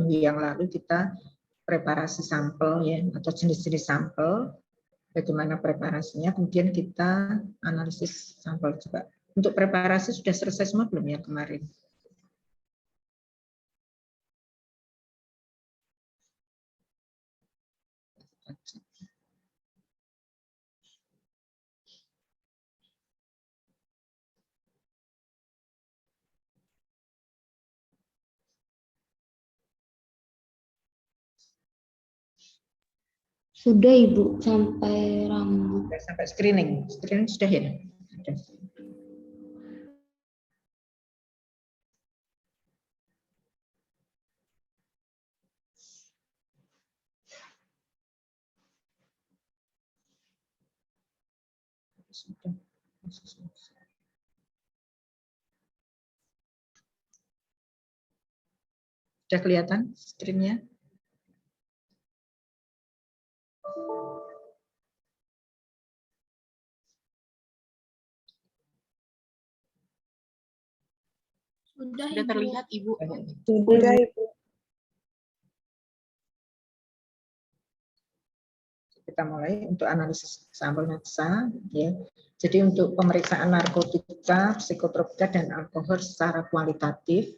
yang lalu kita preparasi sampel ya, atau jenis-jenis sampel, bagaimana preparasinya, kemudian kita analisis sampel juga. Untuk preparasi sudah selesai semua belum ya kemarin? Sudah Ibu, sampai rambut. Sampai screening. Screening sudah ya? Sudah. Sudah kelihatan screen-nya? Sudah terlihat Ibu. Sudah Ibu. Kita mulai untuk analisis sampel NADSA ya. Jadi untuk pemeriksaan narkotika, psikotropika dan alkohol secara kualitatif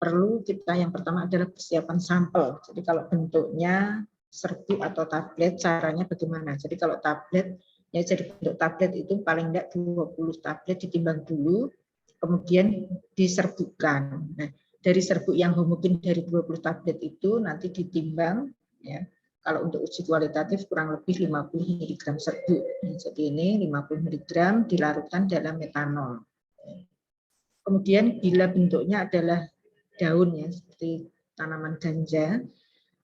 perlu kita yang pertama adalah persiapan sampel. Jadi kalau bentuknya serbuk atau tablet, caranya bagaimana? Jadi kalau tablet ya, jadi bentuk tablet itu paling tidak 20 tablet ditimbang dulu, kemudian diserbukkan. Nah, dari serbuk yang homogen dari 20 tablet itu nanti ditimbang ya. Kalau untuk uji kualitatif kurang lebih 50 mg serbuk. Jadi ini 50 mg dilarutkan dalam metanol. Kemudian bila bentuknya adalah daun ya, seperti tanaman ganja,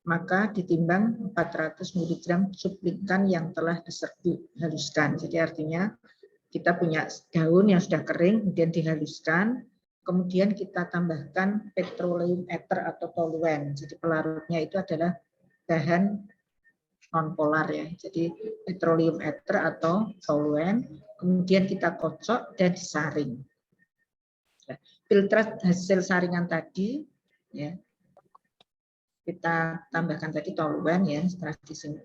maka ditimbang 400 mg cuplikan yang telah diserbuk, haluskan. Jadi artinya kita punya daun yang sudah kering, kemudian dihaluskan, kemudian kita tambahkan petroleum ether atau toluen. Jadi pelarutnya itu adalah bahan nonpolar ya. Jadi petroleum ether atau toluen, kemudian kita kocok dan disaring. Filtrat hasil saringan tadi ya, kita tambahkan tadi toluen ya, setelah di sini.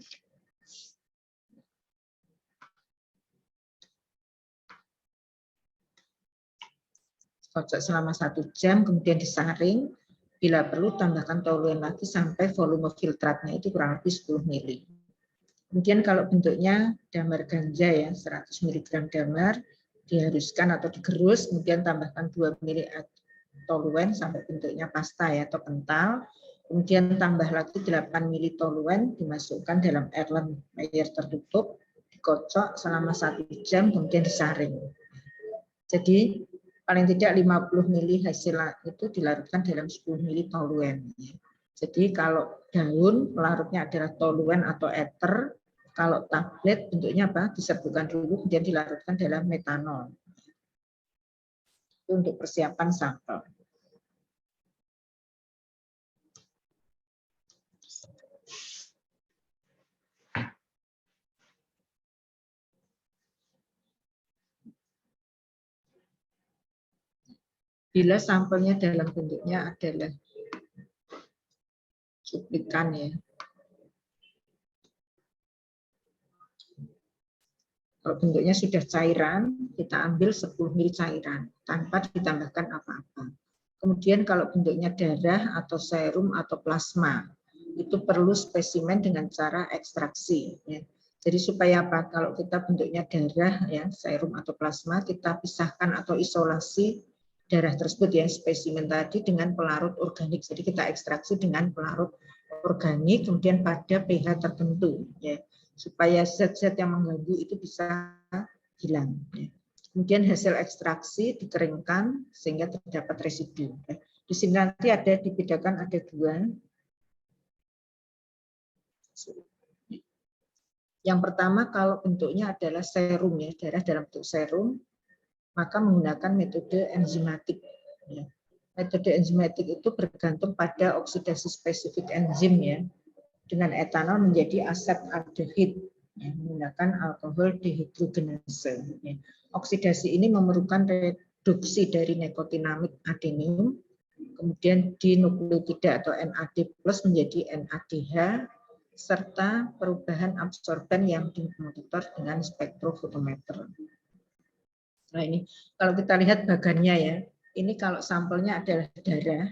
Kocok selama 1 jam, kemudian disaring. Bila perlu tambahkan toluen lagi sampai volume filtratnya itu kurang lebih 10 ml. Kemudian kalau bentuknya damar ganja ya, 100 mg damar, diharuskan atau digerus, kemudian tambahkan 2 ml toluen sampai bentuknya pasta ya atau kental. Kemudian tambah lagi 8 ml toluen, dimasukkan dalam air tertutup, dikocok selama 1 jam, kemudian disaring. Jadi paling tidak 50 ml hasil itu dilarutkan dalam 10 ml toluen. Jadi kalau daun pelarutnya adalah toluen atau ether, kalau tablet bentuknya apa? Diserbukkan dulu kemudian dilarutkan dalam metanol. Itu untuk persiapan sampel. Bila sampelnya dalam bentuknya adalah cuplikan ya. Kalau bentuknya sudah cairan, kita ambil 10 ml cairan tanpa ditambahkan apa-apa. Kemudian kalau bentuknya darah atau serum atau plasma, itu perlu spesimen dengan cara ekstraksi. Ya. Jadi supaya apa? Kalau kita bentuknya darah, ya serum atau plasma, kita pisahkan atau isolasi darah tersebut ya spesimen tadi dengan pelarut organik. Jadi kita ekstraksi dengan pelarut organik, kemudian pada pH tertentu. Ya. Supaya zat-zat yang mengganggu itu bisa hilang. Kemudian hasil ekstraksi dikeringkan sehingga terdapat residu. Di sini nanti ada dibedakan ada 2. Yang pertama kalau bentuknya adalah serum ya, darah dalam bentuk serum, maka menggunakan metode enzimatik. Metode enzimatik itu bergantung pada oksidasi spesifik enzim ya. Dengan etanol menjadi asepaldehid ya, menggunakan alkohol dehidrogenase. Ya. Oksidasi ini memerlukan reduksi dari nikotinamid adenim Kemudian dinukleotida atau NAD+ menjadi NADH, serta perubahan absorben yang dimonitor dengan spektrofotometer. Nah ini kalau kita lihat bagannya ya, ini kalau sampelnya adalah darah,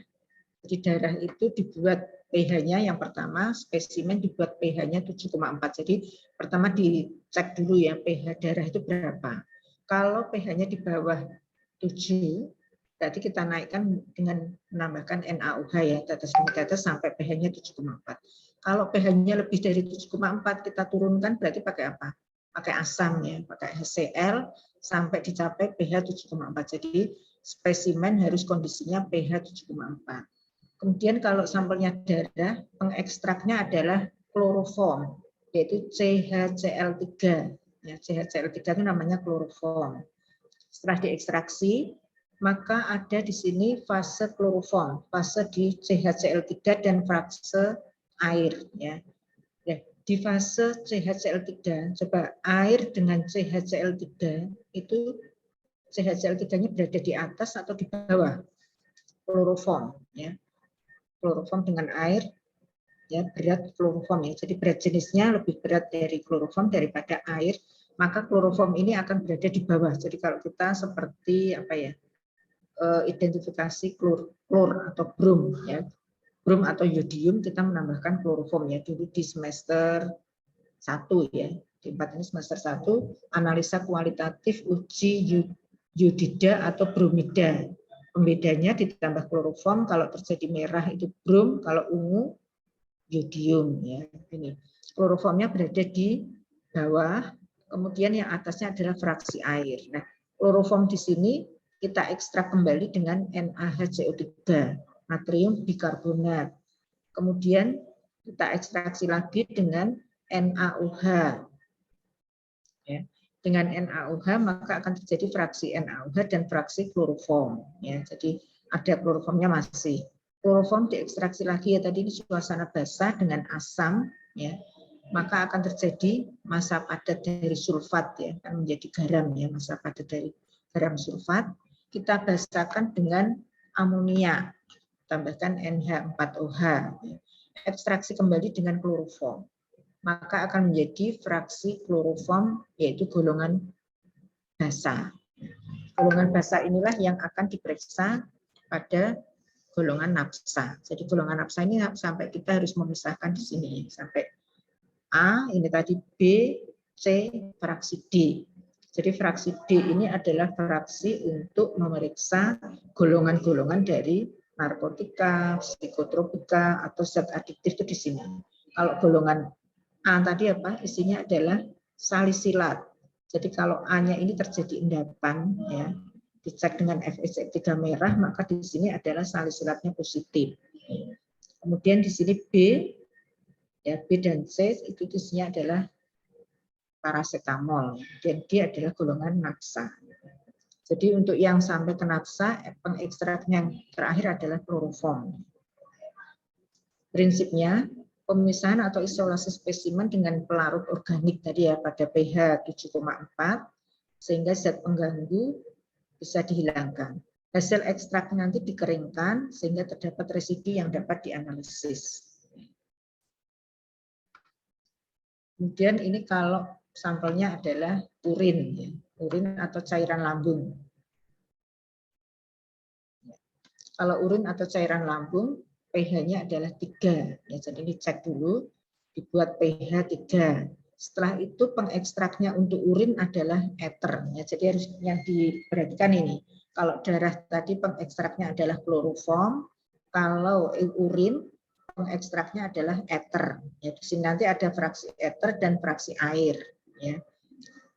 di darah itu dibuat pH-nya yang pertama, spesimen dibuat pH-nya 7,4. Jadi pertama dicek dulu ya pH darah itu berapa. Kalau pH-nya di bawah 7, berarti kita naikkan dengan menambahkan NaOH ya, tetes demi tetes sampai pH-nya 7,4. Kalau pH-nya lebih dari 7,4 kita turunkan berarti pakai apa? Pakai asam ya, pakai HCl sampai dicapai pH 7,4. Jadi spesimen harus kondisinya pH 7,4. Kemudian kalau sampelnya darah, pengekstraknya adalah kloroform, yaitu CHCl3. Ya, CHCl3 itu namanya kloroform. Setelah diekstraksi, maka ada di sini fase kloroform, fase di CHCl3 dan fase air. Ya. Di fase CHCl3, coba air dengan CHCl3 itu CHCl3-nya berada di atas atau di bawah kloroform. Ya. Kloroform dengan air, ya berat kloroform ya. Jadi berat jenisnya lebih berat dari kloroform daripada air, maka kloroform ini akan berada di bawah. Jadi kalau kita seperti apa ya, identifikasi klor atau brom ya, brom atau yodium kita menambahkan kloroform ya. Dulu di semester 1 ya, di 4 ini semester 1 analisa kualitatif uji yodida atau bromida. Pembedanya ditambah kloroform, kalau terjadi merah itu brom, kalau ungu yodium ya. Ini kloroformnya berada di bawah, kemudian yang atasnya adalah fraksi air. Nah, kloroform di sini kita ekstrak kembali dengan NaHCO3, natrium bikarbonat. Kemudian kita ekstraksi lagi dengan NaOH. Ya. Dengan NaOH maka akan terjadi fraksi NaOH dan fraksi kloroform. Ya, jadi ada kloroformnya masih. Kloroform diekstraksi lagi ya tadi ini suasana basah dengan asam, ya maka akan terjadi massa padat dari sulfat ya, akan menjadi garam ya, massa padat dari garam sulfat. Kita basahkan dengan amonia, tambahkan NH4OH. Ya. Ekstraksi kembali dengan kloroform, maka akan menjadi fraksi kloroform yaitu golongan basa. Golongan basa inilah yang akan diperiksa pada golongan napsa. Jadi golongan napsa ini sampai kita harus memisahkan di sini sampai A ini tadi, B, C, fraksi D. Jadi fraksi D ini adalah fraksi untuk memeriksa golongan-golongan dari narkotika, psikotropika atau zat adiktif itu di sini. Kalau golongan A tadi apa? Isinya adalah salisilat. Jadi kalau A-nya ini terjadi endapan, ya, dicek dengan FSC3 merah, maka di sini adalah salisilatnya positif. Kemudian di sini B, ya, B dan C itu isinya adalah paracetamol. Dan D adalah golongan napsa. Jadi untuk yang sampai ke napsa, pengekstrak yang terakhir adalah kloroform. Prinsipnya, pemisahan atau isolasi spesimen dengan pelarut organik tadi ya pada pH 7,4 sehingga zat pengganggu bisa dihilangkan. Hasil ekstrak nanti dikeringkan sehingga terdapat residu yang dapat dianalisis. Kemudian ini kalau sampelnya adalah urin, ya. Urin atau cairan lambung. Kalau urin atau cairan lambung pH-nya adalah 3. Ya, jadi dicek dulu, dibuat pH 3. Setelah itu pengekstraknya untuk urin adalah ether. Ya, jadi harus yang diperhatikan ini. Kalau darah tadi pengekstraknya adalah kloroform, kalau urin pengekstraknya adalah ether. Ya, di sini nanti ada fraksi ether dan fraksi air. Ya.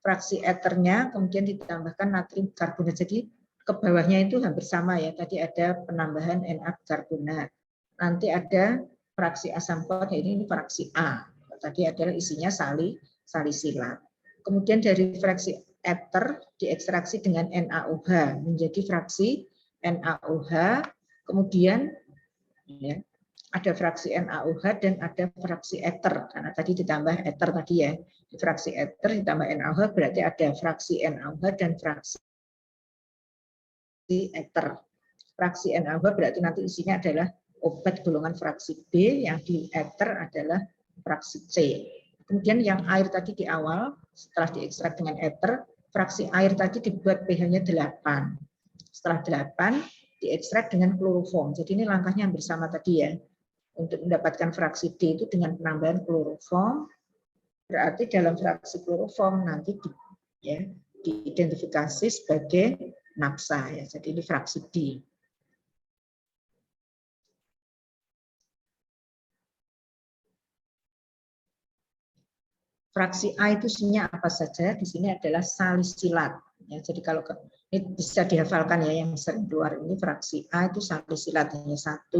Fraksi ethernya kemudian ditambahkan natrium karbonat. Jadi ke bawahnya itu hampir sama ya. Tadi ada penambahan Na karbonat. Nanti ada fraksi asam klor, ini fraksi A. Tadi adalah isinya salisilat. Kemudian dari fraksi ether diekstraksi dengan NaOH menjadi fraksi NaOH. Kemudian ya, ada fraksi NaOH dan ada fraksi ether. Karena tadi ditambah ether tadi ya. Di fraksi ether ditambah NaOH berarti ada fraksi NaOH dan fraksi ether. fraksi NaOH berarti nanti isinya adalah obat golongan fraksi B, yang di ether adalah fraksi C. Kemudian yang air tadi di awal, setelah diekstrak dengan ether, fraksi air tadi dibuat pH-nya 8. Setelah 8, diekstrak dengan kloroform. Jadi ini langkahnya hampir sama tadi ya. Untuk mendapatkan fraksi D itu dengan penambahan kloroform, berarti dalam fraksi kloroform nanti diidentifikasi sebagai napsa ya. Jadi ini fraksi D. Fraksi A itu isinya apa saja? Di sini adalah salisilat. Ya, jadi kalau ini bisa dihafalkan ya, yang sering keluar ini fraksi A itu salisilat hanya 1.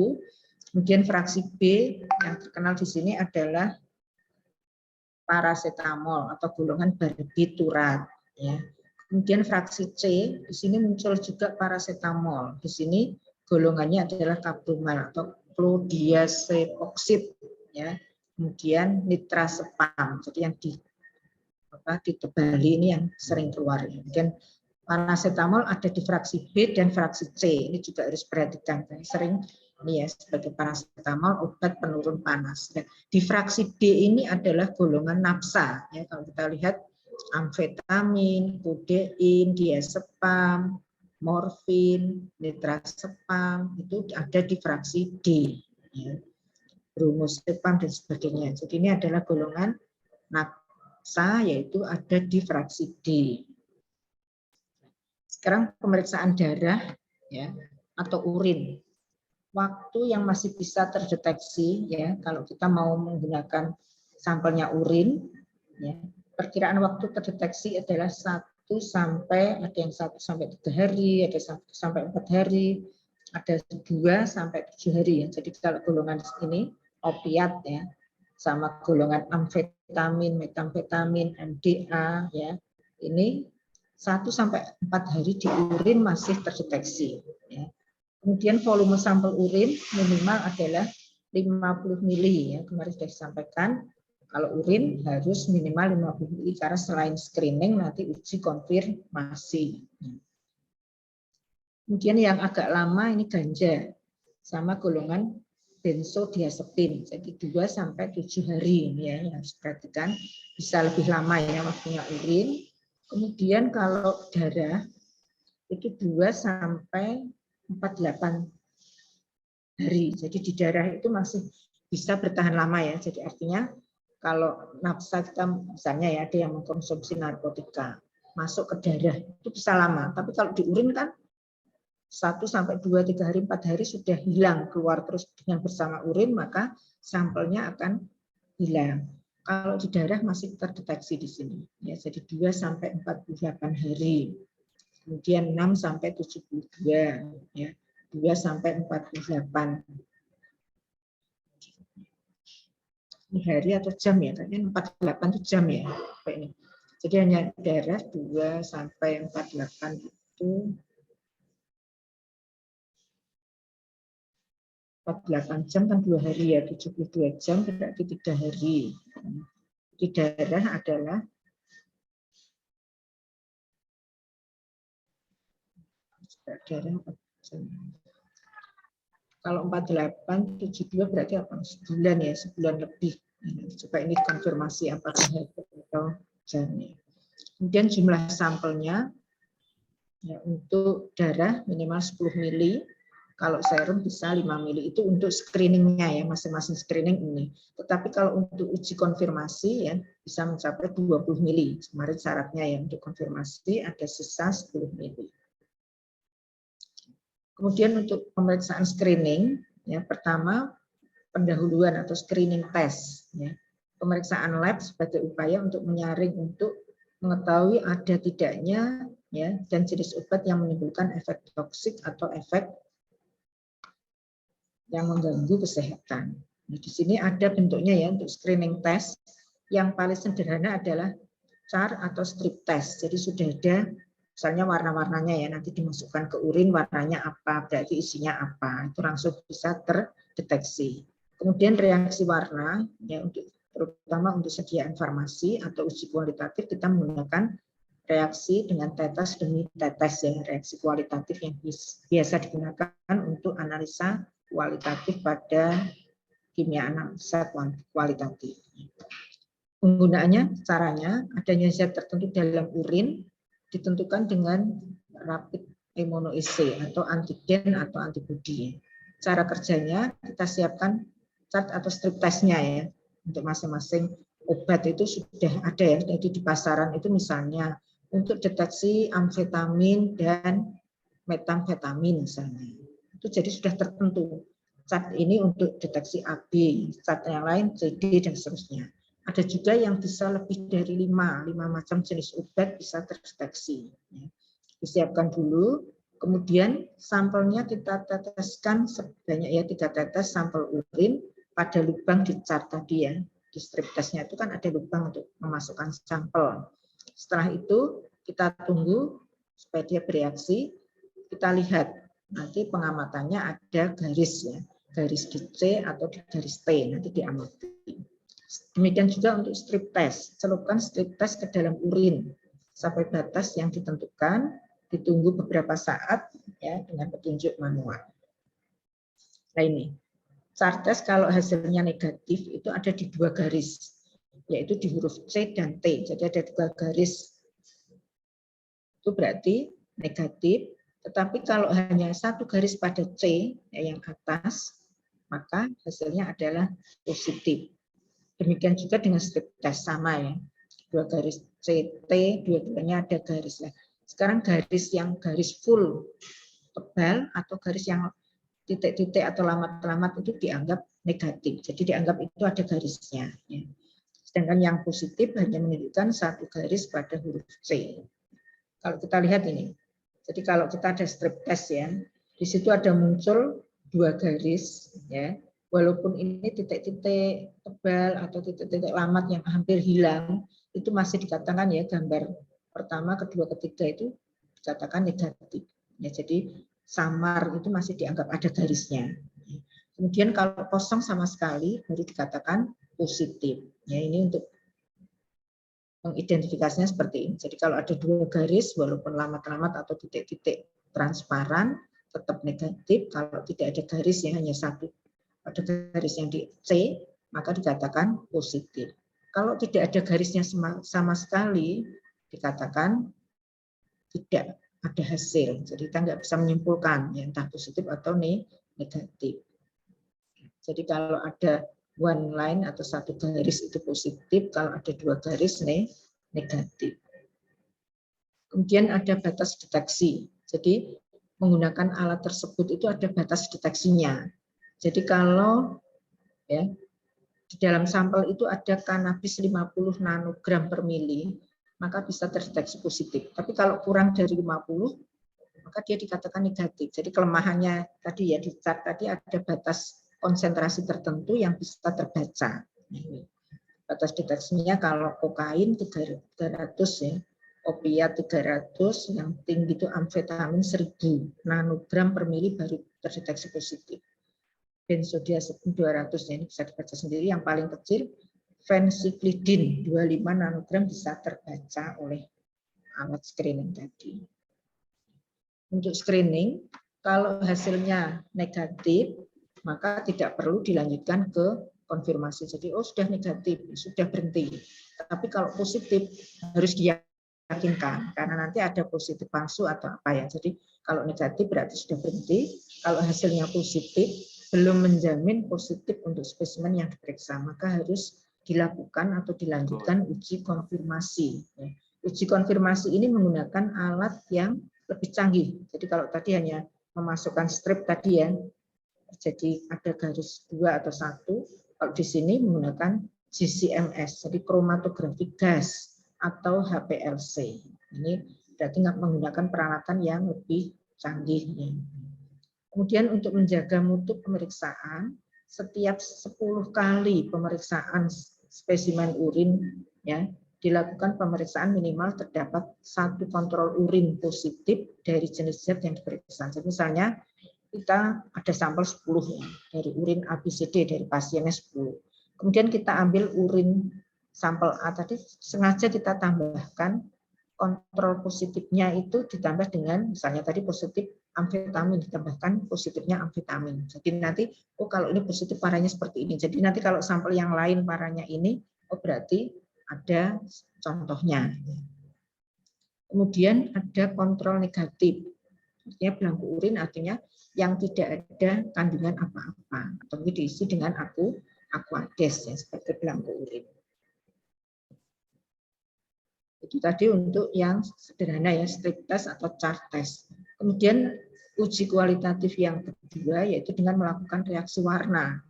Kemudian fraksi B yang terkenal di sini adalah parasetamol atau golongan barbiturat. Ya. Kemudian fraksi C di sini muncul juga parasetamol. Di sini golongannya adalah karbamol atau klodiazepoksid. Ya. Kemudian nitrazepam, jadi yang ditebali ini yang sering keluar. Kemudian parasetamol ada di fraksi B dan fraksi C, ini juga harus perhatikan. Sering ini ya sebagai parasetamol obat penurun panas. Dan di fraksi D ini adalah golongan napsa. Ya, kalau kita lihat amfetamin, kodein, diazepam, morfin, nitrazepam itu ada di fraksi D. Ya. Bromazepam dan sebagainya. Jadi ini adalah golongan napsa, yaitu ada di fraksi D. Sekarang pemeriksaan darah ya atau urin. Waktu yang masih bisa terdeteksi ya kalau kita mau menggunakan sampelnya urin ya, perkiraan waktu terdeteksi adalah 1 sampai 3 hari, ada 1 sampai 4 hari, ada 2 sampai 7 hari ya. Jadi kalau golongan ini opiat ya, sama golongan amfetamin, metamfetamin, MDA ya, ini 1 sampai 4 hari di urin masih terdeteksi. Ya. Kemudian volume sampel urin minimal adalah 50 mili ya, kemarin sudah disampaikan. Kalau urin harus minimal 50 mili karena selain screening nanti uji konfirmasi. Kemudian yang agak lama ini ganja sama golongan benzodiazepin, jadi 2 sampai 7 hari ya, yang harus perhatikan, bisa lebih lama ya waktunya urin. Kemudian kalau darah itu 2 sampai 48 hari, jadi di darah itu masih bisa bertahan lama ya. Jadi artinya kalau napsa kita misalnya ya ada yang mengkonsumsi narkotika masuk ke darah itu bisa lama, tapi kalau di urin kan 1 sampai 2, 3 hari, 4 hari sudah hilang, keluar terus dengan bersama urin, maka sampelnya akan hilang. Kalau di darah masih terdeteksi di sini. Ya, jadi 2 sampai 48 hari. Kemudian 6 sampai 72, ya, 2 sampai 48. Ini hari atau jam ya? Kayaknya 48 itu jam ya. Ini. Jadi hanya darah 2 sampai 48 itu 48 jam kan 2 hari ya, 72 jam berarti 3 hari. Di darah adalah kalau 48, 72 berarti apa? Sebulan ya, sebulan lebih. Coba ini konfirmasi apakah hari atau jamnya. Kemudian jumlah sampelnya ya, untuk darah minimal 10 mili. Kalau serum bisa 5 mili, itu untuk screeningnya ya, masing-masing screening ini. Tetapi kalau untuk uji konfirmasi ya bisa mencapai 20 mili. Kemarin syaratnya ya untuk konfirmasi ada sisa 10 mili. Kemudian untuk pemeriksaan screening ya, pertama pendahuluan atau screening test ya. Pemeriksaan lab sebagai upaya untuk menyaring untuk mengetahui ada tidaknya ya dan jenis obat yang menimbulkan efek toksik atau efek yang mengganggu kesehatan. Nah, di sini ada bentuknya ya untuk screening test. Yang paling sederhana adalah char atau strip test. Jadi sudah ada misalnya warna-warnanya ya, nanti dimasukkan ke urin warnanya apa, berarti isinya apa. Itu langsung bisa terdeteksi. Kemudian reaksi warna ya untuk terutama untuk sediaan farmasi atau uji kualitatif kita menggunakan reaksi dengan tetes demi tetes ya, reaksi kualitatif yang biasa digunakan untuk analisa kualitatif pada kimia analisa kualitatif. Penggunaannya, caranya adanya zat tertentu dalam urin ditentukan dengan rapid immunoassay atau antigen atau antibodi. Cara kerjanya kita siapkan cat atau strip testnya ya untuk masing-masing obat itu sudah ada ya, jadi di pasaran itu misalnya untuk deteksi amfetamin dan metamfetamin misalnya. Itu jadi sudah tertentu. Cat ini untuk deteksi AB, cat yang lain CD dan seterusnya. Ada juga yang bisa lebih dari 5 macam jenis obat bisa terdeteksi. Disiapkan dulu, kemudian sampelnya kita teteskan sebanyak ya 3 tetes sampel urin pada lubang di cat tadi ya. Di strip testnya itu kan ada lubang untuk memasukkan sampel. Setelah itu kita tunggu supaya dia bereaksi. Kita lihat nanti pengamatannya ada garis ya, garis di C atau di garis T nanti diamati. Demikian juga untuk strip test, celupkan strip test ke dalam urin sampai batas yang ditentukan, ditunggu beberapa saat ya dengan petunjuk manual. Nah ini, chart test kalau hasilnya negatif itu ada di 2 garis, yaitu di huruf C dan T. Jadi ada 2 garis. Itu berarti negatif. Tetapi kalau hanya 1 garis pada C ya, yang atas, maka hasilnya adalah positif. Demikian juga dengan strip test sama ya. 2 garis CT, dua-duanya ada garis. Sekarang garis full tebal atau garis yang titik-titik atau lamat-lamat itu dianggap negatif. Jadi dianggap itu ada garisnya. Ya. Sedangkan yang positif hanya menunjukkan 1 garis pada huruf C. Kalau kita lihat ini, jadi kalau kita ada strip test ya, di situ ada muncul 2 garis ya. Walaupun ini titik-titik tebal atau titik-titik lamat yang hampir hilang, itu masih dikatakan ya gambar pertama, kedua, ketiga itu dikatakan negatif. Ya, jadi samar itu masih dianggap ada garisnya. Kemudian kalau kosong sama sekali baru dikatakan positif. Ya, ini untuk mengidentifikasinya seperti ini. Jadi kalau ada 2 garis, walaupun lamat-lamat atau titik-titik transparan, tetap negatif. Kalau tidak ada garis yang hanya 1, ada garis yang di C, maka dikatakan positif. Kalau tidak ada garisnya sama sekali, dikatakan tidak ada hasil. Jadi kita nggak bisa menyimpulkan ya, entah positif atau negatif. Jadi kalau ada one line atau 1 garis itu positif, kalau ada 2 garis negatif. Kemudian ada batas deteksi. Jadi menggunakan alat tersebut itu ada batas deteksinya. Jadi kalau ya di dalam sampel itu ada kanabis 50 nanogram per mili, maka bisa terdeteksi positif. Tapi kalau kurang dari 50, maka dia dikatakan negatif. Jadi kelemahannya tadi ya di chart tadi ada batas konsentrasi tertentu yang bisa terbaca. Batas deteksinya kalau kokain 300 ya, opiat 300, yang tinggi itu amfetamin 1000 nanogram per mili baru terdeteksi positif. Benzodiazepin 200 ini bisa dibaca sendiri, yang paling kecil fensiklidin 25 nanogram bisa terbaca oleh alat screening tadi. Untuk screening, kalau hasilnya negatif, maka tidak perlu dilanjutkan ke konfirmasi. Jadi, oh sudah negatif, sudah berhenti. Tapi kalau positif harus diyakinkan, karena nanti ada positif palsu atau apa ya. Jadi kalau negatif berarti sudah berhenti. Kalau hasilnya positif, belum menjamin positif untuk spesimen yang diperiksa, maka harus dilakukan atau dilanjutkan uji konfirmasi. Uji konfirmasi ini menggunakan alat yang lebih canggih. Jadi kalau tadi hanya memasukkan strip tadi ya, jadi ada garis 2 atau 1, kalau di sini menggunakan GCMS, jadi kromatografi gas atau HPLC. Ini berarti menggunakan peralatan yang lebih canggih. Kemudian untuk menjaga mutu pemeriksaan, setiap 10 kali pemeriksaan spesimen urin ya, dilakukan pemeriksaan minimal terdapat 1 kontrol urin positif dari jenis zat yang diperiksa. Jadi misalnya kita ada sampel 10 ya, dari urin ABCD dari pasiennya 10. Kemudian kita ambil urin sampel A tadi, sengaja kita tambahkan kontrol positifnya itu ditambah dengan misalnya tadi positif amfetamin, ditambahkan positifnya amfetamin. Jadi nanti, oh kalau ini positif parahnya seperti ini. Jadi nanti kalau sampel yang lain parahnya ini, oh berarti ada contohnya. Kemudian ada kontrol negatif. Artinya belangku urin artinya yang tidak ada kandungan apa-apa atau diisi dengan aqueous ya, seperti belangku urin. Itu tadi untuk yang sederhana ya, strip test atau chart test. Kemudian uji kualitatif yang kedua yaitu dengan melakukan reaksi warna.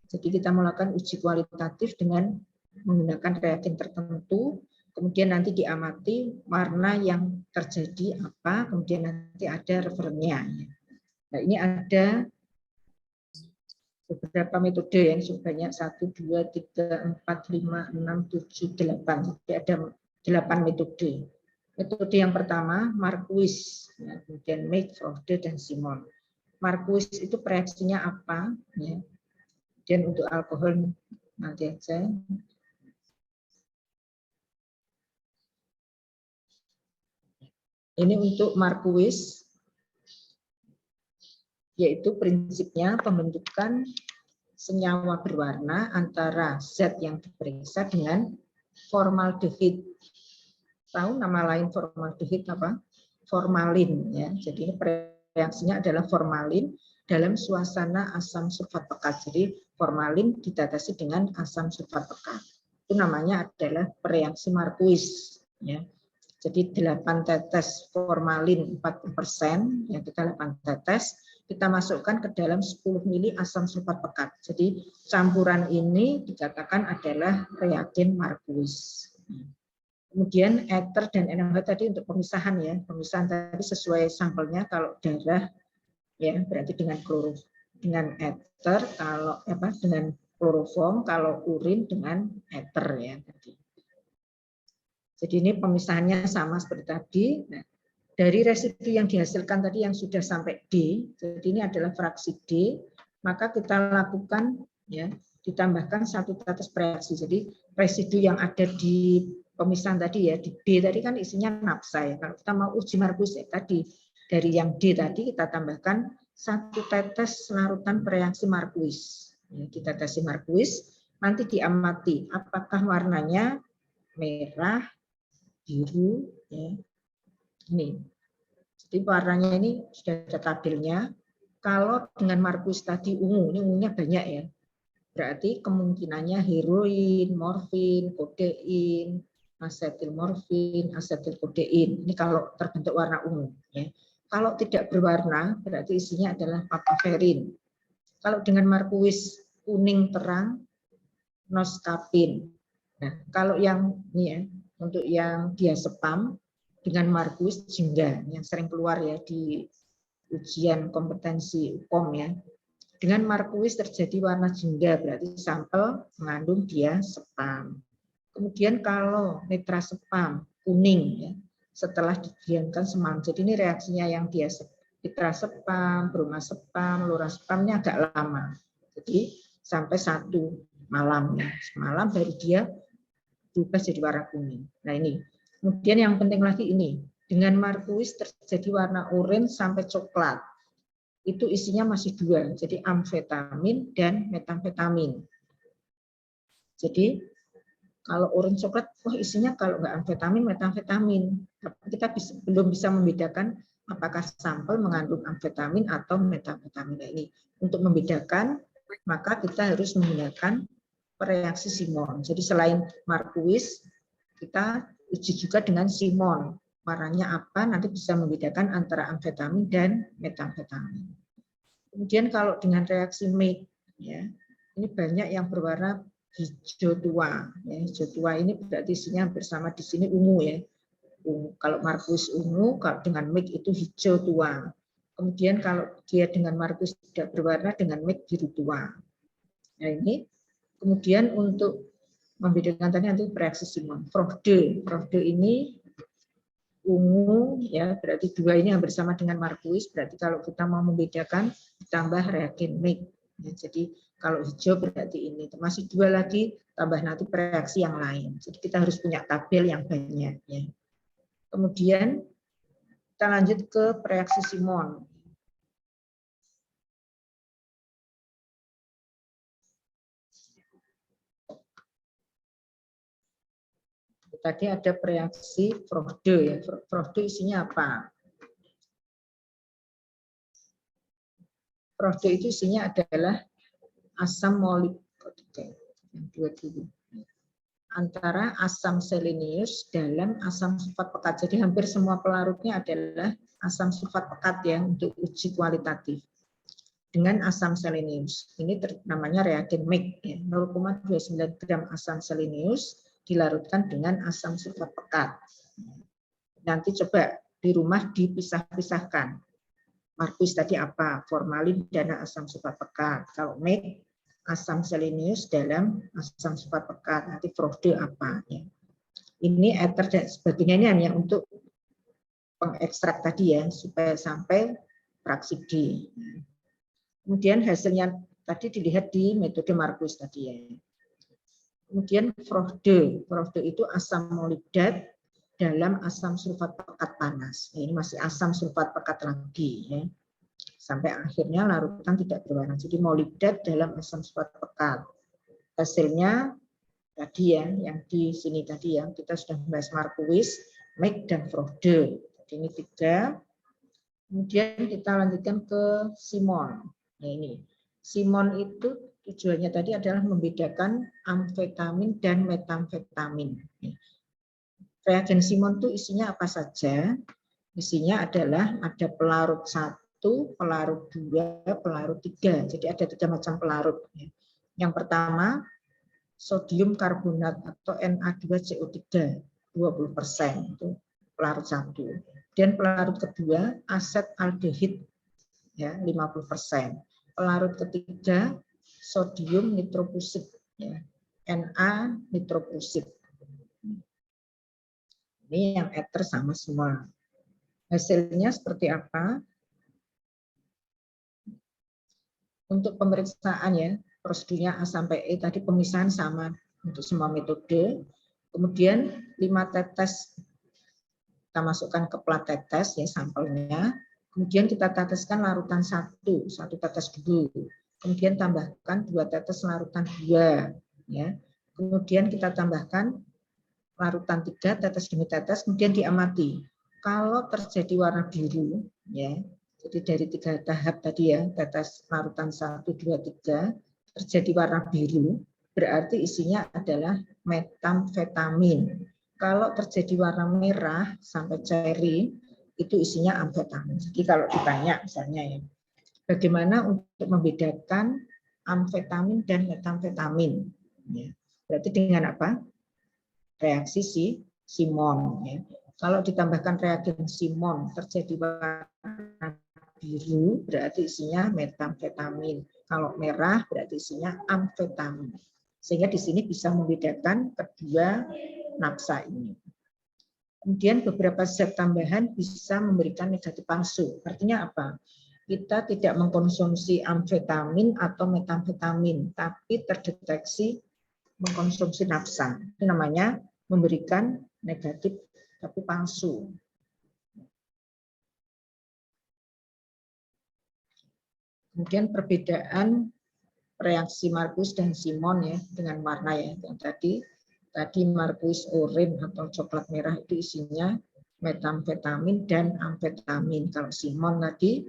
Jadi kita melakukan uji kualitatif dengan menggunakan reagen tertentu, kemudian nanti diamati warna yang terjadi apa, kemudian nanti ada referennya. Nah ini ada beberapa metode yang sebanyak 1, 2, 3, 4, 5, 6, 7, 8. Jadi ada 8 metode. Metode yang pertama Marquis, ya, kemudian Meek, Frode, dan Simon. Marquis itu reaksinya apa? Ya. Dan untuk alkohol nanti aja. Ini untuk Marquis, yaitu prinsipnya pembentukan senyawa berwarna antara zat yang diperiksa dengan formaldehid. Tahu nama lain formaldehid apa? Formalin ya. Jadi reaksinya adalah formalin dalam suasana asam sulfat pekat. Jadi formalin ditetesi dengan asam sulfat pekat. Itu namanya adalah reaksi Marquis ya. Jadi 8 tetes formalin 40%, yang kita 8 tetes, kita masukkan ke dalam 10 mili asam sulfat pekat. Jadi campuran ini dikatakan adalah reagen Marquis. Kemudian ether dan NaOH tadi untuk pemisahan ya, pemisahan tadi sesuai sampelnya. Kalau darah ya berarti dengan dengan ether, kalau apa dengan kloroform, kalau urin dengan ether ya tadi. Jadi ini pemisahannya sama seperti tadi. Nah, dari residu yang dihasilkan tadi yang sudah sampai D, jadi ini adalah fraksi D, maka kita lakukan ya ditambahkan 1 tetes reaksi. Jadi residu yang ada di pemisahan tadi ya, di B tadi kan isinya napsa ya. Kalau kita mau uji Marquis tadi, dari yang D tadi kita tambahkan 1 tetes larutan reaksi Marquis. Ya, ditetesi Marquis, nanti diamati apakah warnanya merah, biru, ya. Ini. Jadi warnanya ini sudah ada tabelnya. Kalau dengan Marquis tadi ungu, ini ungunya banyak ya. Berarti kemungkinannya heroin, morfin, kodein, asetilmorfin, asetilkodein. Ini kalau terbentuk warna ungu. Ya. Kalau tidak berwarna, berarti isinya adalah papaverin. Kalau dengan Marquis kuning terang, noskapin. Nah, kalau yang ini ya, untuk yang diazepam dengan Marquis jingga, yang sering keluar ya di ujian kompetensi UKOM ya. Dengan Marquis terjadi warna jingga, berarti sampel mengandung diazepam. Kemudian kalau nitrazepam kuning ya, setelah didiamkan semalam. Jadi ini reaksinya yang nitrazepam, bromazepam, lorazepamnya agak lama. Jadi sampai 1 malam ya. Semalam baru dia berubah jadi warna kuning. Nah ini. Kemudian yang penting lagi ini, dengan Marquis terjadi warna oranye sampai coklat. Itu isinya masih 2, jadi amfetamin dan metamfetamin. Jadi kalau oranye coklat, wah isinya kalau nggak amfetamin, metamfetamin. Tapi kita belum bisa membedakan apakah sampel mengandung amfetamin atau metamfetamin. Nah, ini untuk membedakan, maka kita harus menggunakan reaksi Simon. Jadi selain Marquis, kita uji juga dengan Simon. Warnanya apa, nanti bisa membedakan antara amfetamin dan metamfetamin. Kemudian kalau dengan reaksi Meek, ya, ini banyak yang berwarna hijau tua. Ya, hijau tua ini berarti isinya bersama di sini ungu ya. Kalau Marquis ungu, kalau dengan Meek itu hijau tua. Kemudian kalau dia dengan Marquis tidak berwarna, dengan Meek biru tua. Nah ini. Kemudian untuk membedakan tadi nanti reaksi Simon. Frode ini ungu ya, berarti 2 ini yang bersama dengan Marquis. Berarti kalau kita mau membedakan tambah reagen Meek. Ya, jadi kalau hijau berarti ini. Masih 2 lagi tambah nanti reaksi yang lain. Jadi kita harus punya tabel yang banyak ya. Kemudian kita lanjut ke reaksi Simon. Tadi ada reaksi Frode ya. Frode isinya apa? Frode itu isinya adalah asam molibdek antara asam selenius dalam asam sulfat pekat. Jadi hampir semua pelarutnya adalah asam sulfat pekat ya untuk uji kualitatif dengan asam selenius. Ini namanya reagen MIG ya. 0,29 gram asam selenius dilarutkan dengan asam sulfat pekat. Nanti coba di rumah dipisah-pisahkan. Markus tadi apa? Formalin dan asam sulfat pekat. Kalau MIG, asam selenius dalam asam sulfat pekat. Nanti Frode apa? Ya. Ini ether dan sebagainya ini hanya untuk pengekstrak tadi ya, supaya sampai fraksi D. Kemudian hasilnya tadi dilihat di metode Markus tadi ya. Kemudian Frode itu asam molibdat dalam asam sulfat pekat panas. Ini masih asam sulfat pekat lagi ya. Sampai akhirnya larutan tidak berwarna. Jadi molibdat dalam asam sulfat pekat. Hasilnya tadi ya, yang di sini tadi ya, kita sudah membahas Markus, MIG dan Frode. Jadi ini 3. Kemudian kita lanjutkan ke Simon. Nah ini Simon itu tujuannya tadi adalah membedakan amfetamin dan metamfetamin. Reagen Simon itu isinya apa saja? Isinya adalah ada pelarut 1, pelarut 2, pelarut 3. Jadi ada 3 macam pelarut. Yang pertama, sodium karbonat atau Na2CO3 20%, itu pelarut 1. Dan pelarut kedua, aset aldehid ya 50%. Pelarut ketiga, sodium nitrofusid ya, Na nitrofusid. Ini yang ether sama semua. Hasilnya seperti apa? Untuk pemeriksaan ya, prosedurnya A sampai E tadi pemisahan sama untuk semua metode. Kemudian 5 tetes kita masukkan ke plat tetes ya sampelnya. Kemudian kita teteskan larutan 1 tetes dulu. Kemudian tambahkan 2 tetes larutan 2 ya. Kemudian kita tambahkan larutan 3 tetes demi tetes, kemudian diamati. Kalau terjadi warna biru ya. Jadi dari 3 tahap tadi ya, tetes larutan 1, 2, 3 terjadi warna biru, berarti isinya adalah metamfetamin. Kalau terjadi warna merah sampai cherry, itu isinya amfetamin. Jadi kalau ditanya misalnya ya, bagaimana untuk membedakan amfetamin dan metamfetamin? Ya, berarti dengan apa? Reaksi Simon. Ya. Kalau ditambahkan reagen Simon terjadi warna biru, berarti isinya metamfetamin. Kalau merah, berarti isinya amfetamin. Sehingga di sini bisa membedakan kedua napsa ini. Kemudian beberapa zat tambahan bisa memberikan negatif palsu. Artinya apa? Kita tidak mengkonsumsi amfetamin atau metamfetamin, tapi terdeteksi mengkonsumsi napsa. Itu namanya memberikan negatif tapi palsu. Kemudian perbedaan reaksi Markus dan Simon ya dengan warna ya. Yang tadi Markus oranye atau coklat merah itu isinya metamfetamin dan amfetamin. Kalau Simon tadi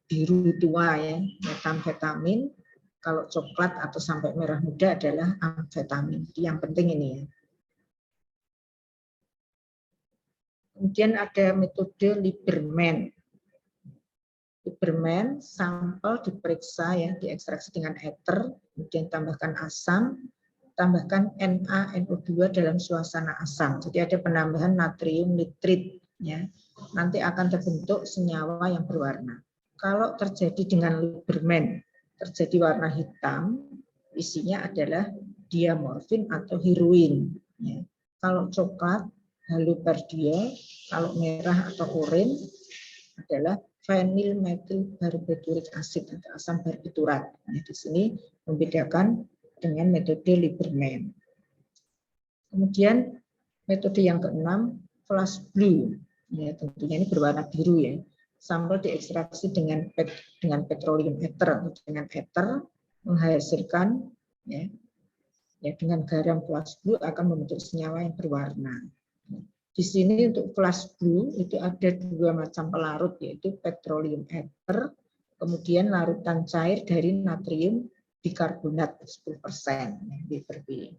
biru tua ya, metamfetamin. Kalau coklat atau sampai merah muda adalah amfetamin. Jadi yang penting ini ya. Kemudian ada metode Lieberman. Lieberman sampel diperiksa ya, diekstraksi dengan ether, kemudian tambahkan asam, tambahkan NaNO2 dalam suasana asam. Jadi ada penambahan natrium nitrit ya. Nanti akan terbentuk senyawa yang berwarna. Kalau terjadi dengan Lieberman, terjadi warna hitam, isinya adalah diamorfin atau heroin ya. Kalau coklat haloperidol, kalau merah atau oranye adalah phenyl methyl barbituric acid atau asam barbiturat. Nah, di sini membedakan dengan metode Lieberman. Kemudian metode yang keenam, flash blue, ya tentunya ini berwarna biru ya. Sampel diekstraksi dengan petroleum ether, dengan ether menghasilkan ya dengan garam flash blue akan membentuk senyawa yang berwarna. Di sini untuk flash blue itu ada dua macam pelarut, yaitu petroleum ether, kemudian larutan cair dari natrium bikarbonat 10% Lieberman.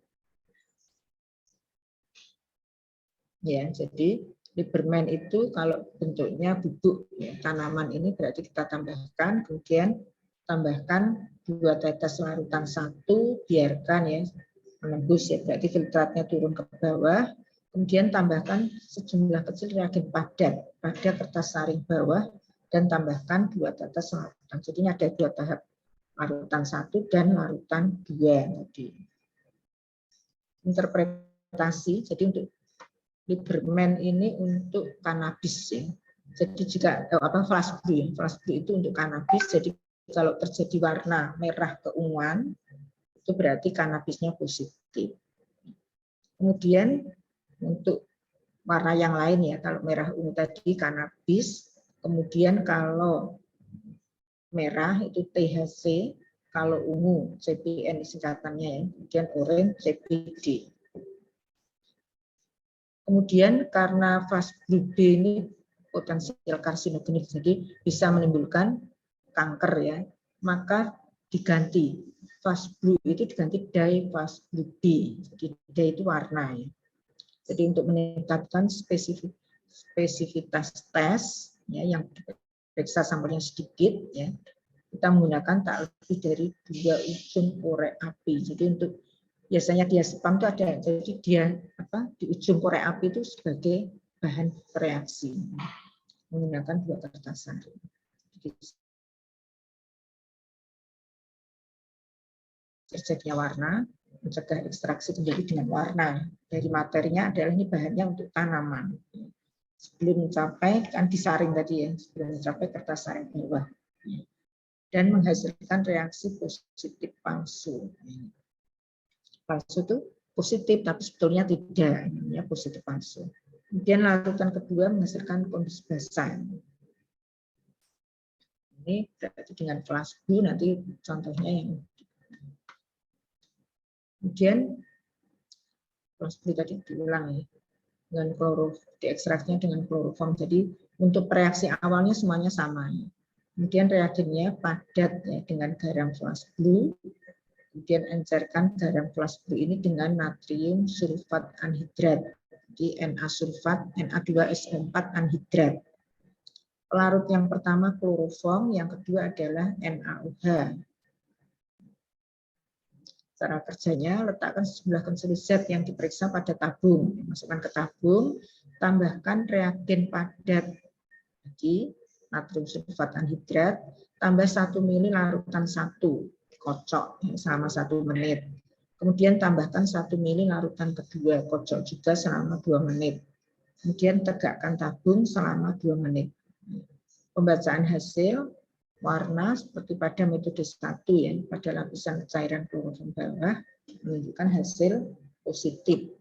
Ya, jadi Lieberman itu kalau bentuknya bubuk ya, tanaman ini berarti kita tambahkan, kemudian tambahkan 2 tetes larutan 1, biarkan ya menembus ya, berarti filtratnya turun ke bawah, kemudian tambahkan sejumlah kecil reagen padat pada kertas saring bawah dan tambahkan 2 tetes larutan. Jadi ini ada 2 tahap, larutan 1 dan larutan 2 tadi. Interpretasi, jadi untuk Lieberman ini untuk kanabis ya. Jadi jika flash blue itu untuk kanabis. Jadi kalau terjadi warna merah keunguan itu berarti kanabisnya positif. Kemudian untuk warna yang lain ya, kalau merah ungu tadi kanabis, kemudian kalau merah itu THC, kalau ungu CPN singkatannya ya, kemudian oranye CPD. Kemudian karena flash blue B ini potensial karsinogenik, jadi bisa menimbulkan kanker ya, maka diganti flash blue itu diganti dye flash blue B. Jadi dye itu warna ya. Jadi untuk meningkatkan spesifitas tes ya, yang periksa sampelnya sedikit ya, kita menggunakan tak lebih dari 2 ujung korek api. Jadi untuk biasanya dia spam itu ada, jadi dia di ujung korek api itu sebagai bahan reaksi menggunakan 2 kertas saring. Terjadinya warna, mencegah ekstraksi terjadi dengan warna. Dari materinya adalah ini bahannya untuk tanaman. Sebelum mencapai kan disaring tadi ya, sebelum mencapai kertas saring bawah dan menghasilkan reaksi positif palsu. Palsu itu positif, tapi sebetulnya tidak, namanya positif palsu. Kemudian larutan kedua menghasilkan kondisi basah. Ini berarti dengan flash blue, nanti contohnya yang kemudian flash blue tadi diulang ya, dengan diekstraknya dengan kloroform. Jadi untuk reaksi awalnya semuanya sama. Kemudian reagennya padat ya, dengan garam flash blue. Kemudian encerkan garam flash blue ini dengan natrium sulfat anhidrat, jadi Na sulfat, Na2SO4 anhidrat. Pelarut yang pertama kloroform, yang kedua adalah NaOH. Cara kerjanya, letakkan sejumlah kecil zat yang diperiksa pada tabung, masukkan ke tabung, tambahkan reagen padat, jadi natrium sulfat anhidrat, tambah 1 ml larutan 1. Kocok selama 1 menit. Kemudian tambahkan 1 ml larutan kedua, kocok juga selama 2 menit. Kemudian tegakkan tabung selama 2 menit. Pembacaan hasil warna seperti pada metode 1 ya, pada lapisan cairan kloroform bawah menunjukkan hasil positif.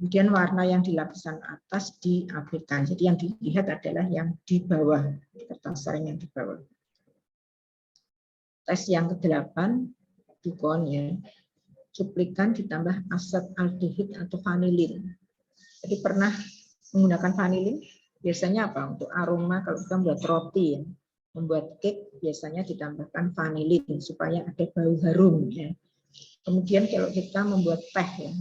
Kemudian warna yang di lapisan atas diabaikan. Jadi yang dilihat adalah yang di bawah, kertas saring yang di bawah. Tes yang ke-8, Dukon ya, cuplikan ditambah asetaldehid atau vanilin. Jadi pernah menggunakan vanilin? Biasanya apa? Untuk aroma kalau kita membuat roti, ya, membuat cake biasanya ditambahkan vanilin supaya ada bau harum. Ya. Kemudian kalau kita membuat teh, ya,